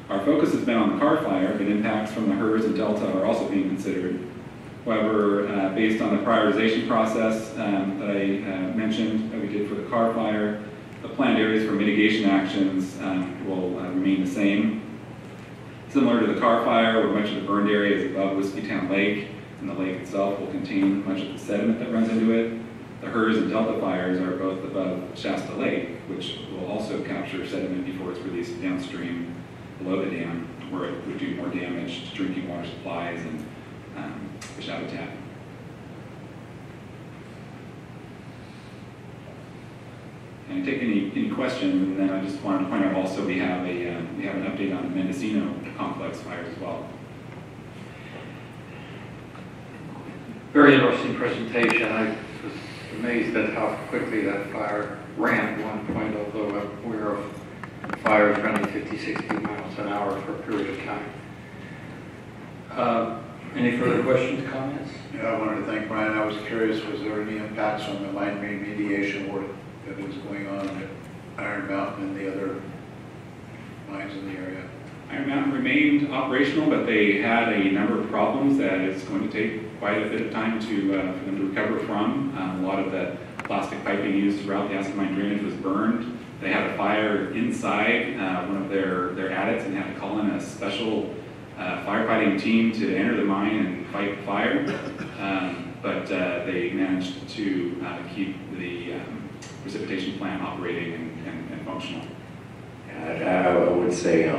Our focus has been on the Carr fire, but impacts from the HERS and Delta are also being considered. However, based on the prioritization process that I mentioned that we did for the Carr fire, the planned areas for mitigation actions will remain the same. Similar to the Carr Fire, where much of the burned area is above Whiskeytown Lake, and the lake itself will contain much of the sediment that runs into it. The HERS and Delta fires are both above Shasta Lake, which will also capture sediment before it's released downstream below the dam, where it would do more damage to drinking water supplies and fish habitat. And take any questions, and then I just wanted to point out also we have an update on the Mendocino complex fires as well. Very interesting presentation. I was amazed at how quickly that fire ran at one point, although I'm aware of fires running 50, 60 miles an hour for a period of time. Any further questions, comments? Yeah, I wanted to thank Brian. I was curious, was there any impacts on the mine remediation work that was going on at Iron Mountain and the other mines in the area? Iron Mountain remained operational, but they had a number of problems that it's going to take quite a bit of time to for them to recover from. A lot of the plastic piping used throughout the acid mine drainage was burned. They had a fire inside one of their adits and had to call in a special firefighting team to enter the mine and fight the fire. But they managed to keep the precipitation plant operating and functional. I would say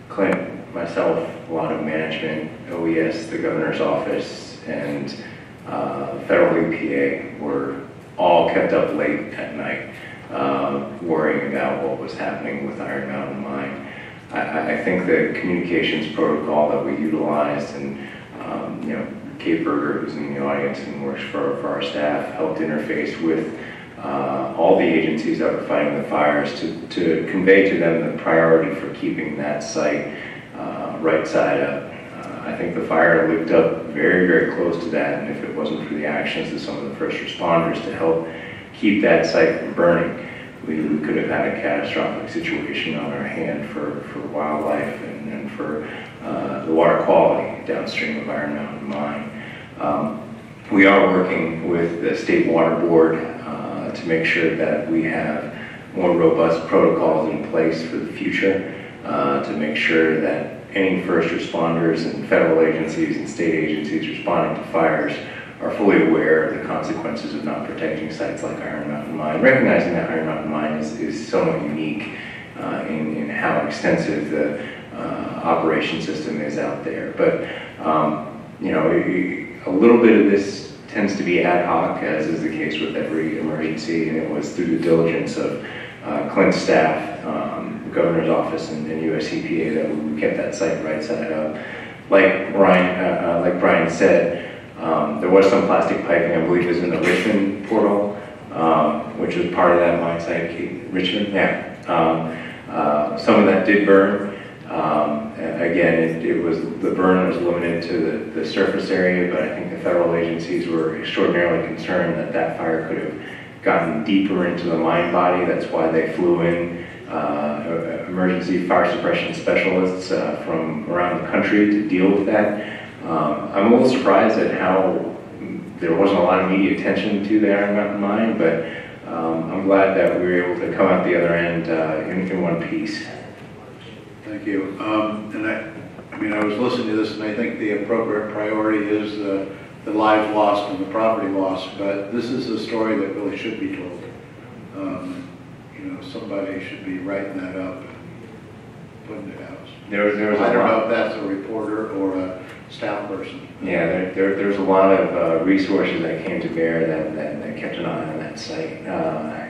Clint, myself, a lot of management, OES, the governor's office, and federal EPA were all kept up late at night worrying about what was happening with Iron Mountain Mine. I think the communications protocol that we utilized, and Kate Berger, who's in the audience and works for our staff, helped interface with all the agencies that were fighting the fires to convey to them the priority for keeping that site right side up. I think the fire lived up very, very close to that, and if it wasn't for the actions of some of the first responders to help keep that site from burning, we could have had a catastrophic situation on our hand for wildlife and for the water quality downstream of Iron Mountain Mine. We are working with the State Water Board to make sure that we have more robust protocols in place for the future, to make sure that any first responders and federal agencies and state agencies responding to fires are fully aware of the consequences of not protecting sites like Iron Mountain Mine, recognizing that Iron Mountain Mine is somewhat unique in how extensive the operation system is out there. But a little bit of this tends to be ad hoc, as is the case with every emergency, and it was through the diligence of Clint's staff, the governor's office, and US EPA that we kept that site right side up. Like Brian said, there was some plastic piping, I believe, is in the Richmond portal, which was part of that mine site. Richmond, yeah. Some of that did burn. Again, the burn was limited to the surface area, but I think the federal agencies were extraordinarily concerned that that fire could have gotten deeper into the mine body. That's why they flew in emergency fire suppression specialists from around the country to deal with that. I'm a little surprised at how there wasn't a lot of media attention to the Iron Mountain Mine, but I'm glad that we were able to come out the other end in one piece. Thank you. And I was listening to this, and I think the appropriate priority is the lives lost and the property lost, but this is a story that really should be told. Somebody should be writing that up and putting it out. There was I don't know if that's a reporter or a staff person. Yeah, there's a lot of resources that came to bear that kept an eye on that site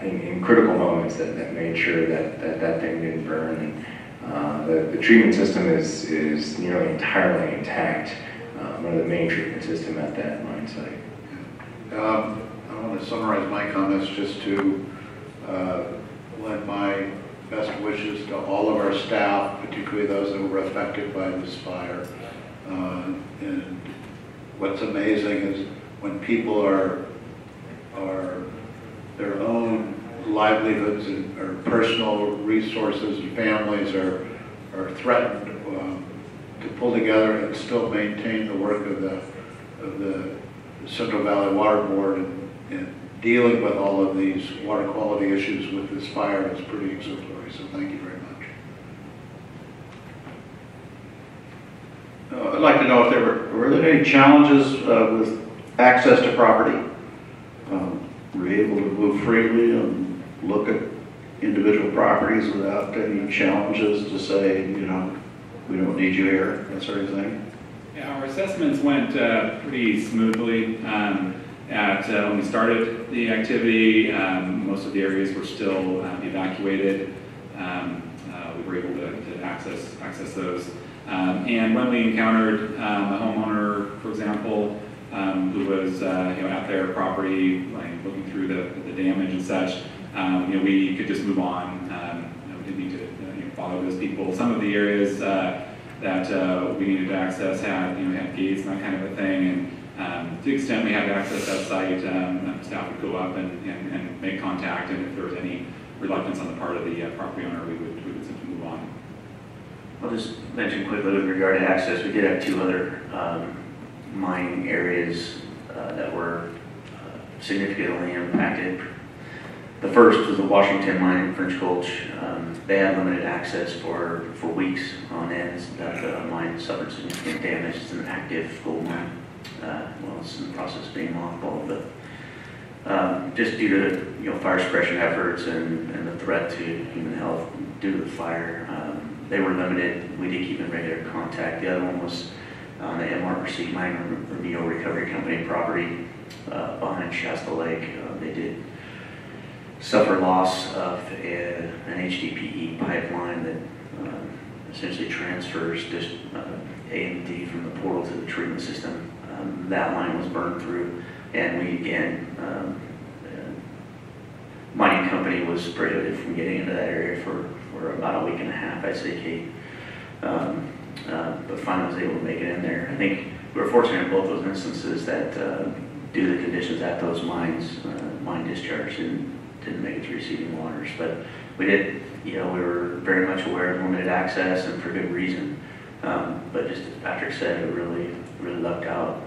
in critical moments that made sure that thing didn't burn. And the treatment system is nearly entirely intact. One of the main treatment system at that mine site. I want to summarize my comments just to lend my best wishes to all of our staff, particularly those that were affected by this fire. And what's amazing is when people are their own livelihoods or personal resources and families are threatened to pull together and still maintain the work of the Central Valley Water Board and dealing with all of these water quality issues with this fire is pretty exemplary. So thank you very much. I'd like to know if were there any challenges with access to property? Were you able to move freely and look at individual properties without any challenges to say, you know, we don't need you here, that sort of thing? Yeah, our assessments went pretty smoothly. When we started the activity, most of the areas were still evacuated. We were able to access those. And when we encountered a homeowner, for example, who was at their property, like, looking through the damage and such, we could just move on. We didn't need to follow those people. Some of the areas that we needed to access had gates and that kind of a thing. And to the extent we had access that site, staff would go up and make contact. And if there was any reluctance on the part of the property owner, we would simply move on. I'll just mention quickly with regard to access, we did have two other mining areas that were significantly impacted. The first was the Washington mine in French Gulch. They had limited access for weeks on end. That mine suffered significant damage. It's an active gold mine. It's in the process of being mothballed, but just due to fire suppression efforts and the threat to human health due to the fire, they were limited. We did keep in regular contact. The other one was on the MRC Mine Remedial Recovery Company property behind Shasta Lake. They did suffer loss of an HDPE pipeline that essentially transfers just AMD from the portal to the treatment system. That line was burned through, and we again, mining company was prohibited from getting into that area for about a week and a half, I'd say, Kate. But finally was able to make it in there. I think we were fortunate in both those instances that due to the conditions at those mines, mine discharge didn't make it to receiving waters. But we did, we were very much aware of limited access and for good reason. But just as Patrick said, we really lucked out.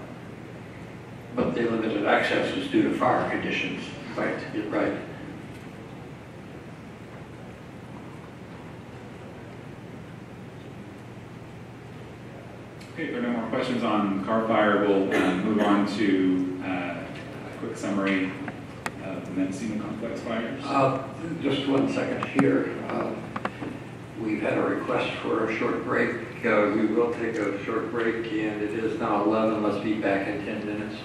But the limited access was due to fire conditions. Right. Right. Okay, if there are no more questions on Carr Fire, we'll move on to a quick summary of the Mendocino Complex fires. Just 1 second here. We've had a request for a short break. We will take a short break, and it is now 11. Let's be back in 10 minutes.